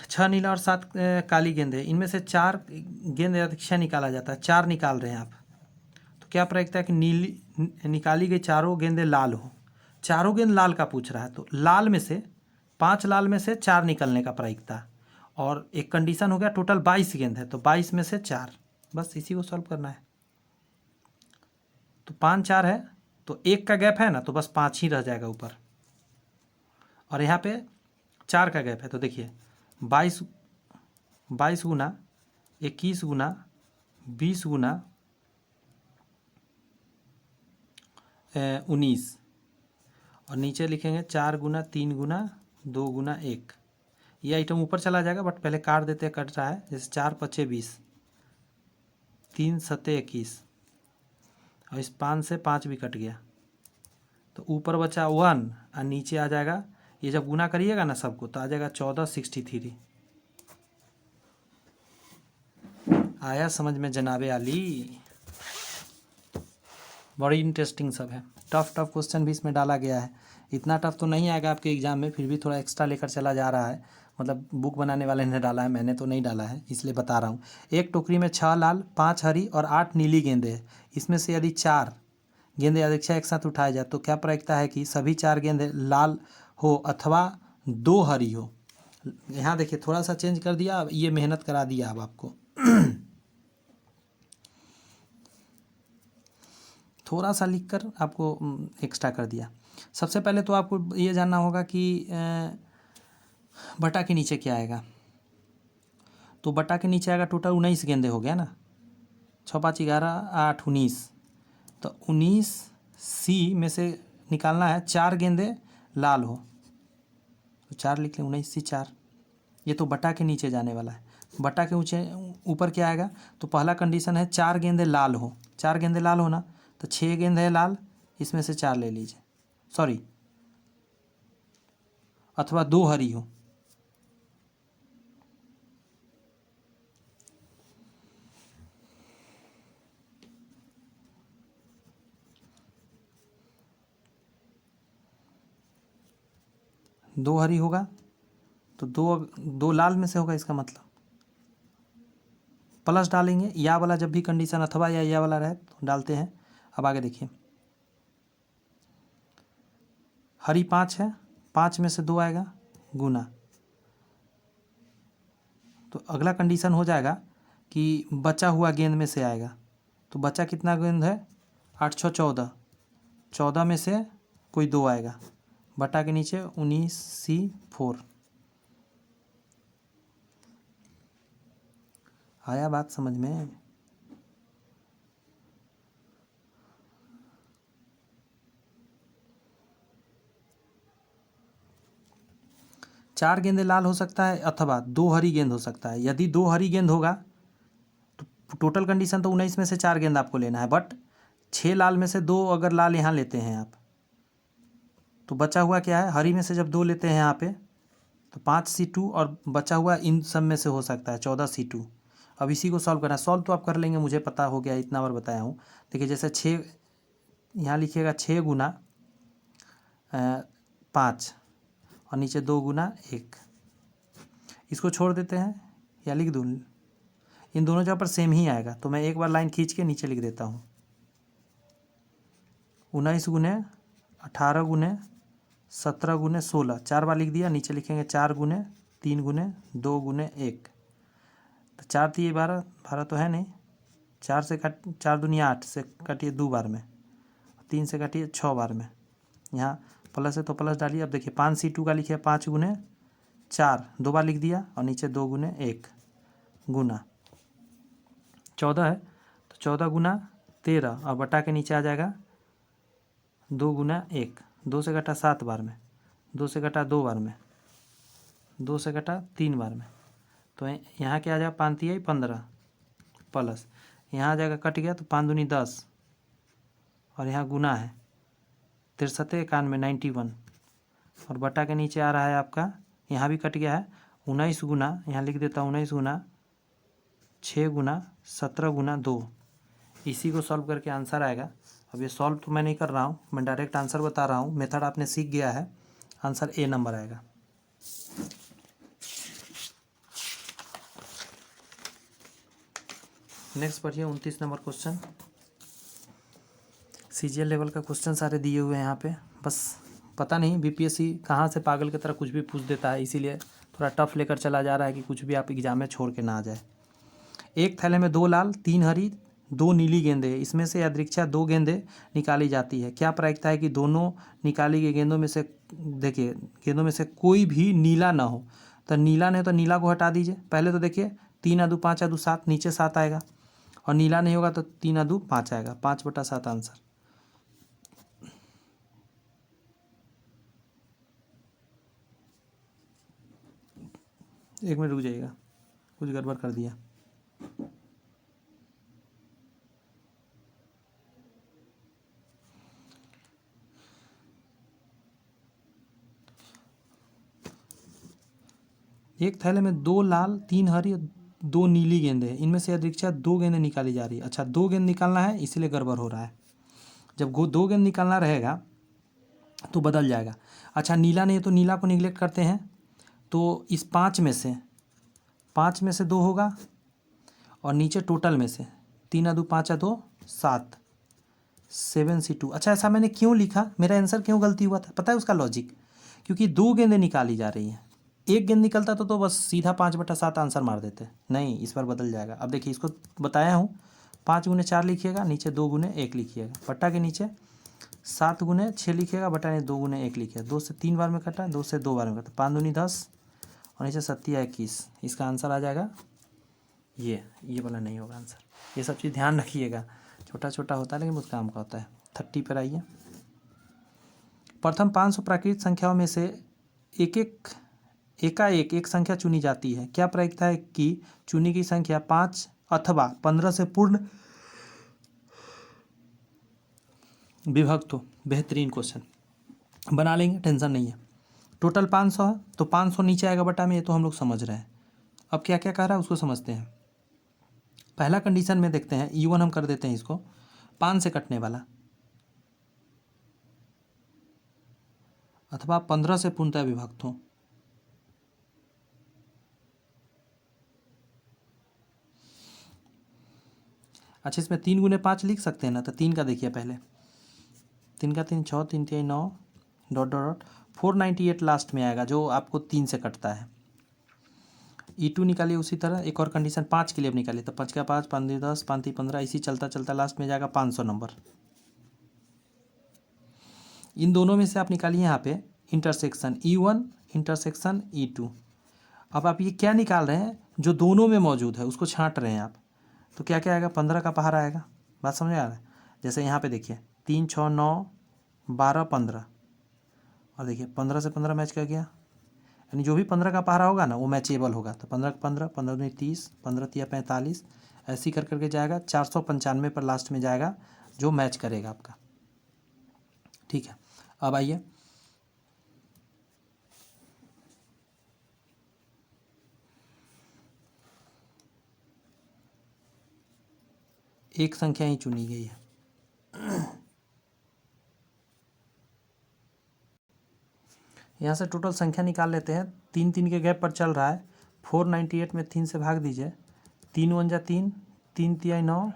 6 नीला और 7 काली गेंद है। इनमें से 4 गेंद अध्यक्षा निकाला जाता है, 4 निकाल रहे हैं आप, तो क्या प्रायिकता है कि निकाली गई चारों गेंदें लाल हो? चारों गेंद लाल का पूछ रहा है, तो लाल में से 5 लाल में से 4 निकलने का प्रायिकता, और एक कंडीशन हो गया टोटल 22 गेंद है, तो 22 में से 4, बस इसी को सॉल्व करना है। तो 5 4 है, तो 1 का गैप है ना, तो बस 5 ही रह जाएगा ऊपर, और यहाँ पे 4 का गैप है, तो देखिए 22 गुना 21 गुना 20 गुना 19, और नीचे लिखेंगे 4 गुना 3 गुना 2 गुना 1। ये आइटम ऊपर चला जाएगा, बट पहले काट देते हैं, कट रहा है। जैसे 4 पचे 20, 3 सत्ते 21, और इस 5 से 5 भी कट गया, तो ऊपर बचा 1 और नीचे आ जाएगा, ये जब गुना करिएगा ना सबको तो आ जाएगा 1463। आया समझ में जनाबे आली? बड़ी इंटरेस्टिंग सब है। टफ क्वेश्चन भी इसमें डाला गया है। इतना टफ तो नहीं आएगा आपके एग्जाम में, फिर भी थोड़ा एक्स्ट्रा लेकर चला जा रहा है, मतलब बुक बनाने वाले ने डाला है, मैंने तो नहीं डाला है, इसलिए बता रहा हूँ। एक टोकरी में 6 लाल, 5 हरी और 8 नीली गेंदें हैं। इसमें से यदि 4 गेंदें अधिक्षा एक साथ उठाए जाए तो क्या प्रायिकता है कि सभी 4 गेंदें लाल हो अथवा 2 हरी हो? यहाँ देखिए थोड़ा सा चेंज कर दिया, ये मेहनत करा दिया अब आपको थोड़ा सा लिखकर आपको एक्स्ट्रा कर दिया। सबसे पहले तो आपको ये जानना होगा कि बटा के नीचे क्या आएगा। तो बटा के नीचे आएगा टोटल 19 गेंदे हो गया ना, 6 5 11 8 19, तो 19 सी में से निकालना है 4 गेंदे लाल हो, तो 4 लिख लें, 19 सी 4। ये तो बटा के नीचे जाने वाला है। बटा के ऊँचे ऊपर क्या आएगा? तो पहला कंडीशन है 4 गेंदे लाल हो, 4 गेंदे लाल हो ना, तो 6 गेंद है लाल, इसमें से 4 ले लीजिए, सॉरी, अथवा 2 हरी हो। दो हरी होगा तो दो लाल में से होगा, इसका मतलब प्लस डालेंगे, या वाला जब भी कंडीशन अथवा या वाला रहे तो डालते हैं। अब आगे देखिए, हरी 5 है, 5 में से 2 आएगा गुना, तो अगला कंडीशन हो जाएगा कि बचा हुआ गेंद में से आएगा, तो बचा कितना गेंद है? 8 6 14, 14 में से कोई 2 आएगा, बटा के नीचे 19 सी 4। आया बात समझ में? चार गेंदें लाल हो सकता है अथवा 2 हरी गेंद हो सकता है। यदि 2 हरी गेंद होगा तो टोटल कंडीशन तो 19 में से 4 गेंद आपको लेना है, बट 6 लाल में से 2 अगर लाल यहाँ लेते हैं आप, तो बचा हुआ क्या है? हरी में से जब 2 लेते हैं यहाँ पे तो 5 C2, और बचा हुआ इन सब में से हो सकता है 14 C2। अब इसी को सॉल्व करना है। सॉल्व तो आप कर लेंगे, मुझे पता हो गया, इतना बार बताया हूँ। देखिए जैसे 6 यहाँ लिखिएगा, 6 गुना 5 और नीचे 2 गुना 1, इसको छोड़ देते हैं या लिख दूँ? इन दोनों जगह पर सेम ही आएगा, तो मैं एक बार लाइन खींच के नीचे लिख देता हूँ। 19 गुने 18 गुने 17 गुने 16, 4 बार लिख दिया। नीचे लिखेंगे 4 गुने 3 गुने 2 गुने 1, तो 4 3 12, 12 तो है नहीं, 4 से कट 4 दुनिया 8 से काटिए 2 बार में, 3 से काटिए 6 बार में, यहाँ प्लस है तो प्लस डालिए। अब देखिए 5 C2 का लिखिए 5 गुने 4, 2 बार लिख दिया, और नीचे 2 गुने 1 गुना 14 है, तो 14 गुना 13, और बटा के नीचे आ जाएगा 2 गुना 1, 2 से घटा 7 बार में, 2 से घटा 2 बार में, 2 से घटा 3 बार में, तो यहाँ क्या आ जाएगा? 5 3 15 प्लस यहाँ आ जाएगा, कट गया तो 5 दूनी 10, और यहाँ गुना है 63 91 91 और बटा के नीचे आ रहा है आपका, यहाँ भी कट गया है 19 गुना, यहाँ लिख देता हूँ 19 गुना 6 गुना 17 गुना 2। इसी को सॉल्व करके आंसर आएगा। अब ये सॉल्व तो मैं नहीं कर रहा हूँ, मैं डायरेक्ट आंसर बता रहा हूँ, मेथड आपने सीख गया है। आंसर ए नंबर आएगा। नेक्स्ट पढ़िए 29 नंबर क्वेश्चन। सीजीएल लेवल का क्वेश्चन सारे दिए हुए हैं यहाँ पे, बस पता नहीं बीपीएससी कहाँ से पागल की तरह कुछ भी पूछ देता है, इसीलिए थोड़ा टफ लेकर चला जा रहा है कि कुछ भी आप एग्जाम में छोड़ के ना आ जाए। एक थैले में 2 लाल 3 हरी 2 नीली गेंदें, इसमें से यादृच्छा 2 गेंदें निकाली जाती है। क्या प्रायिकता है कि दोनों निकाली गई गेंदों में से, देखिए गेंदों में से कोई भी नीला ना हो। तो नीला नहीं, तो नीला को हटा दीजिए। पहले तो देखिए 3 आ 2 5 आ 2 7, नीचे 7 आएगा, और नीला नहीं होगा तो 3 आ 2 5 आएगा, 5/7 आंसर। एक मिनट रुक जाइएगा, कुछ गड़बड़ कर दिया। एक थैले में 2 लाल 3 हरी 2 नीली गेंदें हैं, इनमें से अधिकतर 2 गेंदें निकाली जा रही है। अच्छा 2 गेंद निकालना है, इसीलिए गड़बड़ हो रहा है। जब 2 गेंद निकालना रहेगा तो बदल जाएगा। अच्छा नीला नहीं है तो नीला को निगलेक्ट करते हैं, तो इस 5 में से 2 होगा, और नीचे टोटल में से 3 आ 2 5 आ 2 7 7C2। अच्छा ऐसा मैंने क्यों लिखा, मेरा आंसर क्यों गलती हुआ था पता है उसका लॉजिक? क्योंकि 2 गेंदें निकाली जा रही हैं, एक गेंद निकलता तो बस सीधा 5/7 आंसर मार देते। नहीं, इस बार बदल जाएगा। अब देखिए इसको बताया हूँ, 5 गुने 4 लिखिएगा, नीचे 2 गुने 1 लिखिएगा, बट्टा के नीचे 7 गुने 6 लिखिएगा, बटा नहीं 2 गुने 1 लिखिएगा। 2 से 3 बार में कटा, 2 से 2 बार में कटा, 5 दूनी 10 और नीचे 7 21। इसका आंसर आ जाएगा ये वाला नहीं होगा आंसर। ये सब चीज़ ध्यान रखिएगा, छोटा छोटा होता है लेकिन बहुत काम का होता है। 30 पर आइए। प्रथम 500 प्राकृतिक संख्याओं में से एक संख्या चुनी जाती है। क्या प्रायिकता है कि चुनी गई संख्या 5 अथवा 15 से पूर्ण विभक्त हो? बेहतरीन क्वेश्चन, बना लेंगे, टेंशन नहीं है। टोटल 500 है तो 500 नीचे आएगा बटा में, ये तो हम लोग समझ रहे हैं। अब क्या क्या कह रहा है उसको समझते हैं। पहला कंडीशन में देखते हैं, E1 हम कर देते हैं इसको 5 से कटने वाला, अथवा 15 से पूर्णतः विभक्त हो। अच्छा इसमें 3 गुने 5 लिख सकते हैं ना, तो 3 का देखिए पहले, 3 का 3 6, 3 3 9 डॉट डॉट डॉट 498 लास्ट में आएगा, जो आपको 3 से कटता है। E2 निकालिए उसी तरह, एक और कंडीशन 5 के लिए अब निकालिए, तो 5 का 5 5 2 10 5 3 15, इसी चलता चलता लास्ट में जाएगा 500 नंबर। इन दोनों में से आप निकालिए यहाँ पे इंटरसेक्शन E1 इंटरसेक्शन E2। अब आप ये क्या निकाल रहे हैं, जो दोनों में मौजूद है उसको छांट रहे हैं आप, तो क्या क्या आएगा, 15 का पहाड़ा आएगा। बात समझ आ रहा है? जैसे यहाँ पे देखिए 3 6 9 12 15, और देखिए 15 से 15 मैच कर गया, यानी जो भी 15 का पहाड़ा होगा ना वो मैचेबल होगा। तो 15 15 15 दूनी 30 15 3 45, ऐसे ही कर करके जाएगा 495 पर लास्ट में जाएगा, जो मैच करेगा आपका। ठीक है, अब आइए एक संख्या ही चुनी गई है। यहाँ से टोटल संख्या निकाल लेते हैं। 3 3 के गैप पर चल रहा है। 498 में 3 से भाग दीजिए, 3 1 जा 3 3 3 9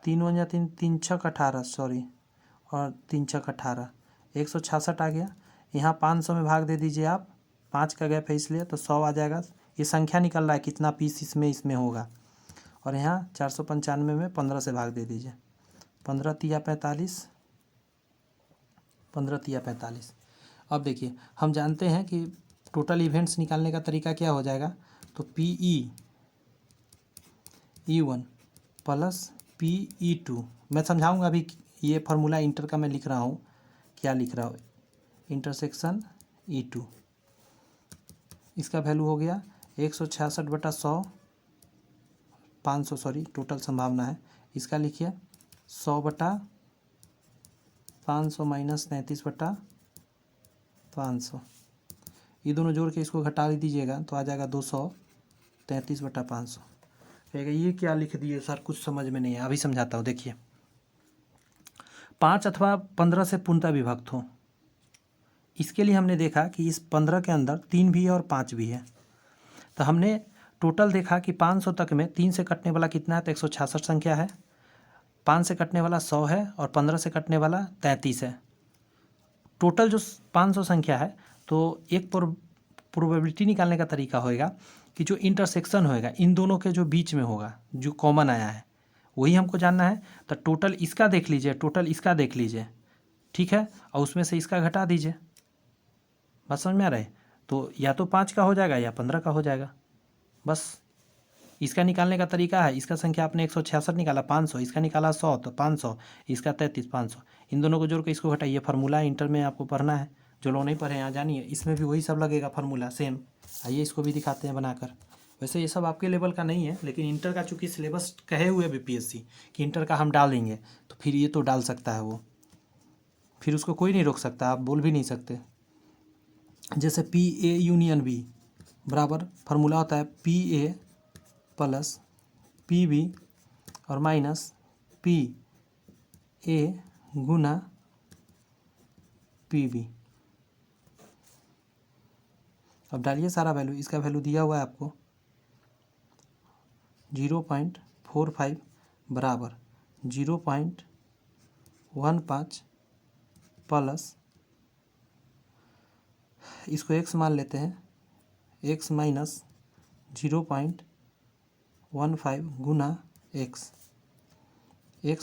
3 1 जा 3 3 6 18, सॉरी, और 3 6 18, 166 आ गया। यहाँ 500 में भाग दे दीजिए आप, 5 का गैप है इसलिए, तो 100 आ जाएगा। ये संख्या निकल रहा है कितना पीस इसमें होगा। और यहाँ 495 में 15 से भाग दे दीजिए, 15 3 45, 15 3 45। अब देखिए हम जानते हैं कि टोटल इवेंट्स निकालने का तरीका क्या हो जाएगा, तो PE1 प्लस PE2। मैं समझाऊंगा अभी, ये फार्मूला इंटर का मैं लिख रहा हूँ, क्या लिख रहा हूँ, इंटरसेक्शन E2, इसका वैल्यू हो गया 166/100, 500 सॉरी टोटल संभावना है। इसका लिखिए 100/500 माइनस 33/500। ये दोनों जोड़ के इसको घटा दीजिएगा तो आ जाएगा 233/500। कहेगा ये क्या लिख दिए सर, कुछ समझ में नहीं है। अभी समझाता हूँ। देखिए 5 अथवा 15 से पूर्णतः विभक्त हो, इसके लिए हमने देखा कि इस 15 के अंदर 3 भी है और 5 भी है। तो हमने टोटल देखा कि 500 तक में 3 से कटने वाला कितना है, तो 166 संख्या है। 5 से कटने वाला 100 है और 15 से कटने वाला 33 है। टोटल जो 500 संख्या है, तो एक प्रोबेबिलिटी निकालने का तरीका होएगा कि जो इंटरसेक्शन होएगा इन दोनों के जो बीच में होगा, जो कॉमन आया है वही हमको जानना है। तो टोटल इसका देख लीजिए, टोटल इसका देख लीजिए, ठीक है, और उसमें से इसका घटा दीजिए। बात समझ में आ रहा है? तो या तो 5 का हो जाएगा या 15 का हो जाएगा। बस इसका निकालने का तरीका है, इसका संख्या आपने 166 निकाला, 500, इसका निकाला 100 तो 500, इसका 33 500, इन दोनों को जोड़ के इसको घटाइए। फार्मूला इंटर में आपको पढ़ना है, जो लोग नहीं पढ़े यहाँ जानिए, इसमें भी वही सब लगेगा फार्मूला सेम। आइए इसको भी दिखाते हैं बनाकर। वैसे ये सब आपके लेवल का नहीं है, लेकिन इंटर का चूँकि सिलेबस कहे हुए बीपीएससी कि इंटर का हम डालेंगे, तो फिर ये तो डाल सकता है वो, फिर उसको कोई नहीं रोक सकता, आप बोल भी नहीं सकते। जैसे पी ए यूनियन बी बराबर फार्मूला होता है P A plus P B और माइनस पी ए गुना पी बी। अब डालिए सारा वैल्यू, इसका वैल्यू दिया हुआ है आपको 0.45 बराबर 0.15 प्लस, इसको x मान लेते हैं, x माइनस 0.15 गुना x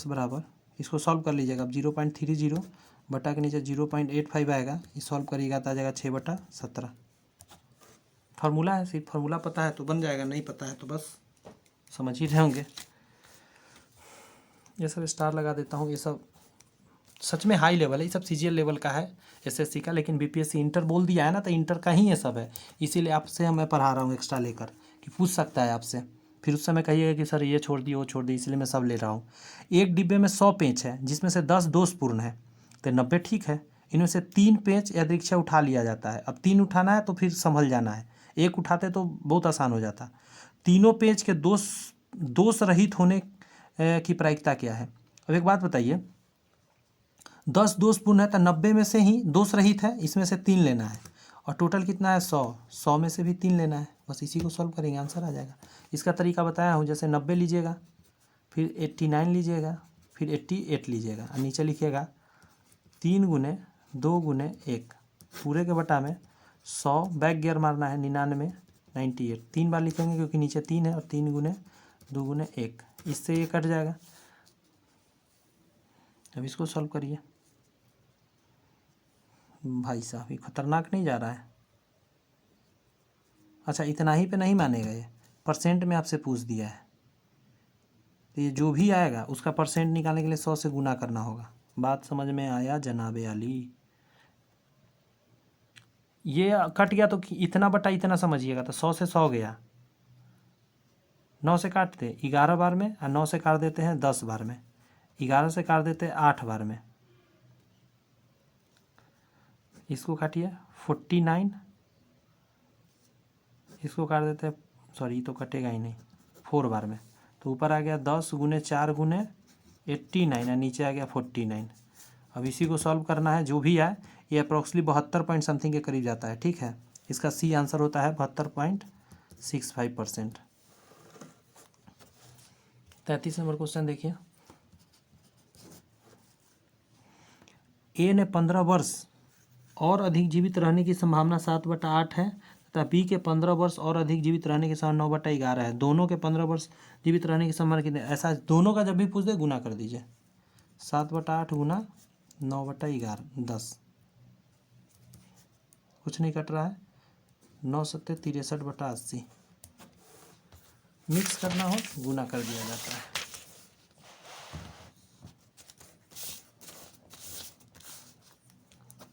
बराबर, इसको सॉल्व कर लीजिएगा। अब 0.30 बटा के नीचे 0.85 आएगा, ये सॉल्व करिएगा तो आ जाएगा 6/17। फार्मूला है, सिर्फ फार्मूला पता है तो बन जाएगा, नहीं पता है तो बस समझ ही रहे होंगे। ये सब स्टार लगा देता हूँ, ये सब सच में हाई लेवल है, ये सब सीजीएल लेवल का है एसएससी का, लेकिन बीपीएससी इंटर बोल दिया है ना, तो इंटर का ही ये सब है, इसीलिए आपसे मैं पढ़ा रहा हूँ एक्स्ट्रा लेकर कि पूछ सकता है आपसे, फिर उस समय कहिएगा कि सर ये छोड़ दिए वो छोड़ दिए, इसलिए मैं सब ले रहा हूँ। एक डिब्बे में 100 पेंच है, जिसमें से 10 दोषपूर्ण है, तो 90 ठीक है। इनमें से 3 पेंच यादृच्छा उठा लिया जाता है। अब 3 उठाना है तो फिर संभल जाना है, एक उठाते तो बहुत आसान हो जाता। तीनों पेंच के दोष रहित होने की प्रायिकता क्या है? अब एक बात बताइए, 10 दोषपूर्ण है तो 90 में से ही दोष रहित है, इसमें से 3 लेना है, और टोटल कितना है 100 में से भी 3 लेना है। बस इसी को सॉल्व करेंगे, आंसर आ जाएगा। इसका तरीका बताया हूँ, जैसे 90 लीजिएगा, फिर 89 लीजिएगा, फिर 88 लीजिएगा, और नीचे लिखिएगा 3 गुने 2 गुने 1 पूरे के बटा में 100, बैक गियर मारना है 99 98, 3 बार लिखेंगे क्योंकि नीचे 3 है, और 3 गुने 2 गुने 1, इससे ये कट जाएगा। अब इसको सॉल्व करिए। भाई साहब ये खतरनाक नहीं जा रहा है। अच्छा इतना ही पे नहीं मानेगा, ये परसेंट में आपसे पूछ दिया है, तो ये जो भी आएगा उसका परसेंट निकालने के लिए 100 से गुना करना होगा। बात समझ में आया जनाबे अली? ये कट गया तो इतना बटा इतना समझिएगा, तो 100 से 100 गया, 9 से काटते 11 बार में, और 9 से काट देते हैं 10 बार में, 11 से काट देते हैं 8 बार में। इसको काटिए 49, इसको काट देते हैं, सॉरी तो कटेगा ही नहीं, 4 बार में, तो ऊपर आ गया 10 गुने 4 गुने 89, और नीचे आ गया 49। अब इसी को सॉल्व करना है, जो भी आए ये अप्रॉक्सली 72 पॉइंट समथिंग के करीब जाता है, ठीक है। इसका सी आंसर होता है 72.65%। 33 नंबर क्वेश्चन देखिए, ए ने 15 वर्ष और अधिक जीवित रहने की संभावना 7/8 है, तथा बी के 15 वर्ष और अधिक जीवित रहने की संभावना 9/11 है। दोनों के 15 वर्ष जीवित रहने की संभावना कितनी? ऐसा दोनों का जब भी पूछ दे गुना कर दीजिए, 7/8 गुना 9/11 10, कुछ नहीं कट रहा है, 9 सत्ते 63/80, मिक्स करना हो गुना कर दिया जाता है।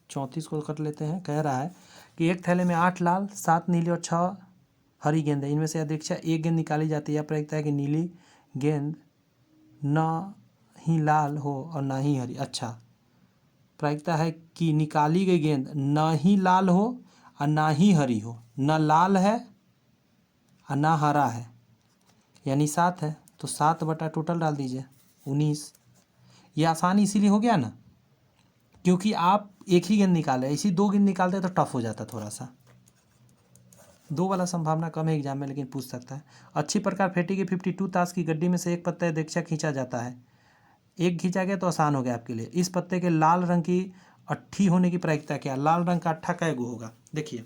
चौंतीस को कर लेते हैं। कह रहा है कि एक थैले में 8 लाल 7 नीले और 6 हरी गेंद है, इनमें से अधिकक्षा एक गेंद निकाली जाती है। यह प्रायिकता है कि नीली गेंद न ही लाल हो और ना ही हरी। अच्छा, प्रायिकता है कि निकाली गई गेंद न ही लाल हो और ना ही हरी हो। न लाल है और ना हरा है, यानी 7 है। तो 7 बटा टोटल डाल दीजिए 19। ये आसान इसीलिए हो गया ना क्योंकि आप एक ही गेंद निकाले, इसी 2 गेंद निकालते तो टफ हो जाता थोड़ा सा। 2 वाला संभावना कम है एग्जाम में, लेकिन पूछ सकता है। अच्छी प्रकार फेंटी गई 52 ताश की गड्डी में से एक पत्ता दीक्षा खींचा जाता है। एक खींचा गया तो आसान हो गया आपके लिए। इस पत्ते के लाल रंग की अट्ठी होने की प्रायिकता क्या? लाल रंग का अट्ठा कै गो होगा? देखिए,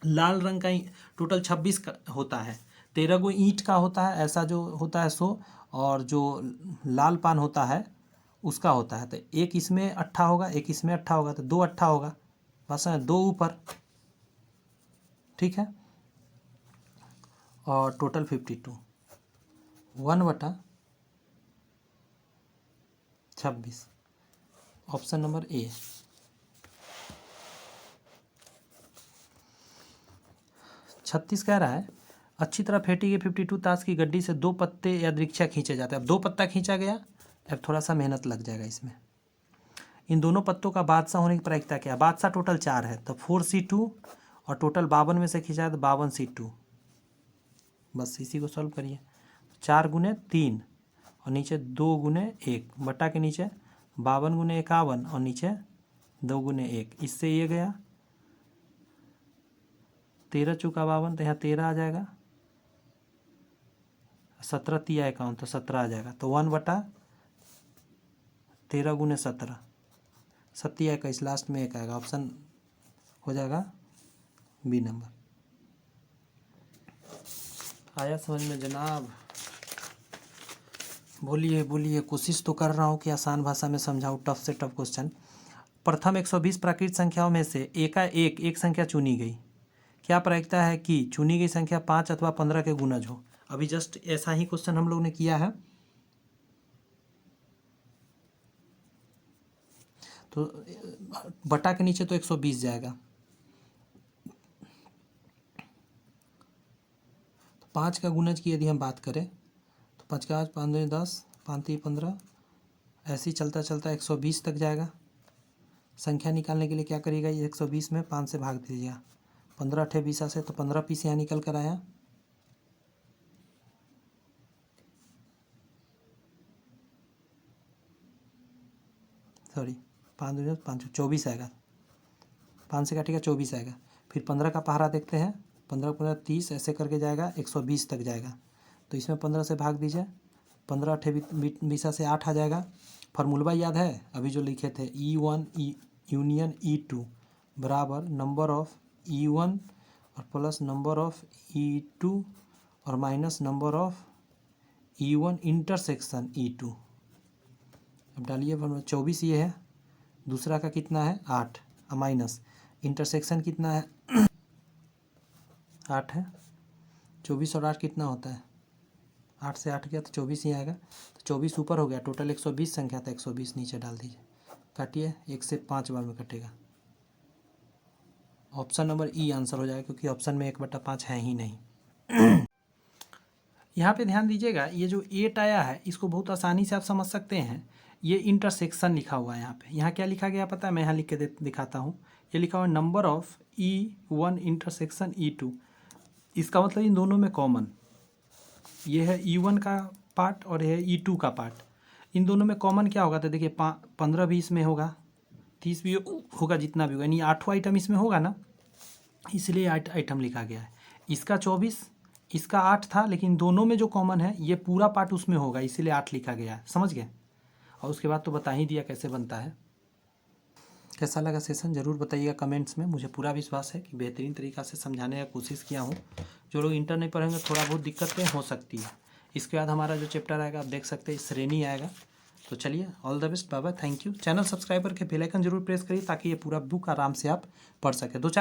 लाल रंग का टोटल 26 का होता है। 13 गो ईंट का होता है, ऐसा जो होता है 100, और जो लाल पान होता है उसका होता है। तो एक इसमें अट्ठा होगा, एक इसमें अट्ठा होगा, तो 2 अट्ठा होगा। बस 2 ऊपर, ठीक है। और टोटल 52 1/26। Option number A. 36 कह रहा है अच्छी तरह फेंटी गई 52 ताश की गड्डी से 2 पत्ते या दीक्षा खींचे जाते हैं। अब 2 पत्ता खींचा गया, अब थोड़ा सा मेहनत लग जाएगा इसमें। इन दोनों पत्तों का बादशाह होने की प्रायिकता क्या है? बादशाह टोटल 4 है, तो 4C2, और टोटल 52 में से खींचा है तो 52C2। बस इसी को सॉल्व करिए। 4 गुने 3 और नीचे 2 गुने 1 बटा के नीचे 52 गुने 51 और नीचे 2 गुने 1। इससे ये गया 13 चौका 52, तो यहाँ 13 आ जाएगा। 17 तिया 51, तो 17 आ जाएगा। तो 1/13 गुने 17, 7×21, लास्ट में 1 आएगा। ऑप्शन हो जाएगा बी नंबर। आया समझ में जनाब? बोलिए बोलिए, कोशिश तो कर रहा हूँ कि आसान भाषा में समझाऊँ, टफ से टफ क्वेश्चन। प्रथम 120 प्राकृत संख्याओं में से एकाएक एक संख्या चुनी गई। क्या प्रायिकता है कि चुनी गई संख्या 5 अथवा 15 के गुणज हो? अभी जस्ट ऐसा ही क्वेश्चन हम लोग ने किया है। तो बटा के नीचे तो 120 जाएगा। तो 5 का गुणज की यदि हम बात करें तो 5 का 5 दूनी 10, 5 3 15, ऐसे ही चलता चलता 120 तक जाएगा। संख्या निकालने के लिए क्या करिएगा? ये 120 में 5 से भाग दीजिएगा। 15 8 20 से, तो 15 पीस यहाँ निकल कर आया। सॉरी, 5 दूनी 5, 24 आएगा। 5 से काटिएगा 24 आएगा। फिर 15 का पहाड़ा देखते हैं। 15 15 30, ऐसे करके जाएगा 120 तक जाएगा। तो इसमें 15 से भाग दीजिए। 15 8 20 से 8 आ जाएगा। फार्मूला याद है अभी जो लिखे थे? E1 यूनियन E2 बराबर नंबर ऑफ E1 और प्लस नंबर ऑफ E2 और minus number of E1 intersection E2। अब डालिए 24 ये है, दूसरा का कितना है 8, माइनस इंटरसेक्शन कितना है 8 है। 24 और 8 कितना होता है? 8 से 8 गया तो 24 ही आएगा। तो 24 ऊपर हो गया। टोटल 120 संख्या था, 120 नीचे डाल दीजिए। काटिए, 1 से 5 बार में कटेगा। ऑप्शन नंबर ई आंसर हो जाएगा, क्योंकि ऑप्शन में 1/5 है ही नहीं। यहाँ पे ध्यान दीजिएगा, ये जो 8 आया है इसको बहुत आसानी से आप समझ सकते हैं। ये इंटरसेक्शन लिखा हुआ है यहाँ पे। यहाँ क्या लिखा गया पता है? मैं यहाँ लिख के दिखाता हूँ। ये लिखा हुआ है number of E1 intersection E2। इसका मतलब इन दोनों में कॉमन, ये है E1 का पार्ट और ये है E2 का पार्ट। इन दोनों में कॉमन क्या होगा? तो देखिए 15 भी इसमें होगा, 30 भी होगा, जितना भी होगा, यानी 8वां आइटम इसमें होगा ना, इसलिए आइटम लिखा गया है। इसका 24, इसका 8 था, लेकिन दोनों में जो कॉमन है ये पूरा पार्ट उसमें होगा, इसीलिए 8 लिखा गया है। समझ गए? और उसके बाद तो बता ही दिया कैसे बनता है। कैसा लगा सेशन ज़रूर बताइएगा कमेंट्स में। मुझे पूरा विश्वास है कि बेहतरीन तरीक़ा से समझाने का कोशिश किया हूँ। जो लोग इंटर नहीं पढ़ेंगे थोड़ा बहुत दिक्कतें हो सकती है। इसके बाद हमारा जो चैप्टर आएगा आप देख सकते हैं, श्रेणी आएगा। तो चलिए, all the best, bye bye, thank you. Channel subscribe करके बेल आइकन जरूर प्रेस करिए ताकि ये पूरा बुक आराम से आप पढ़ सकें। 2-4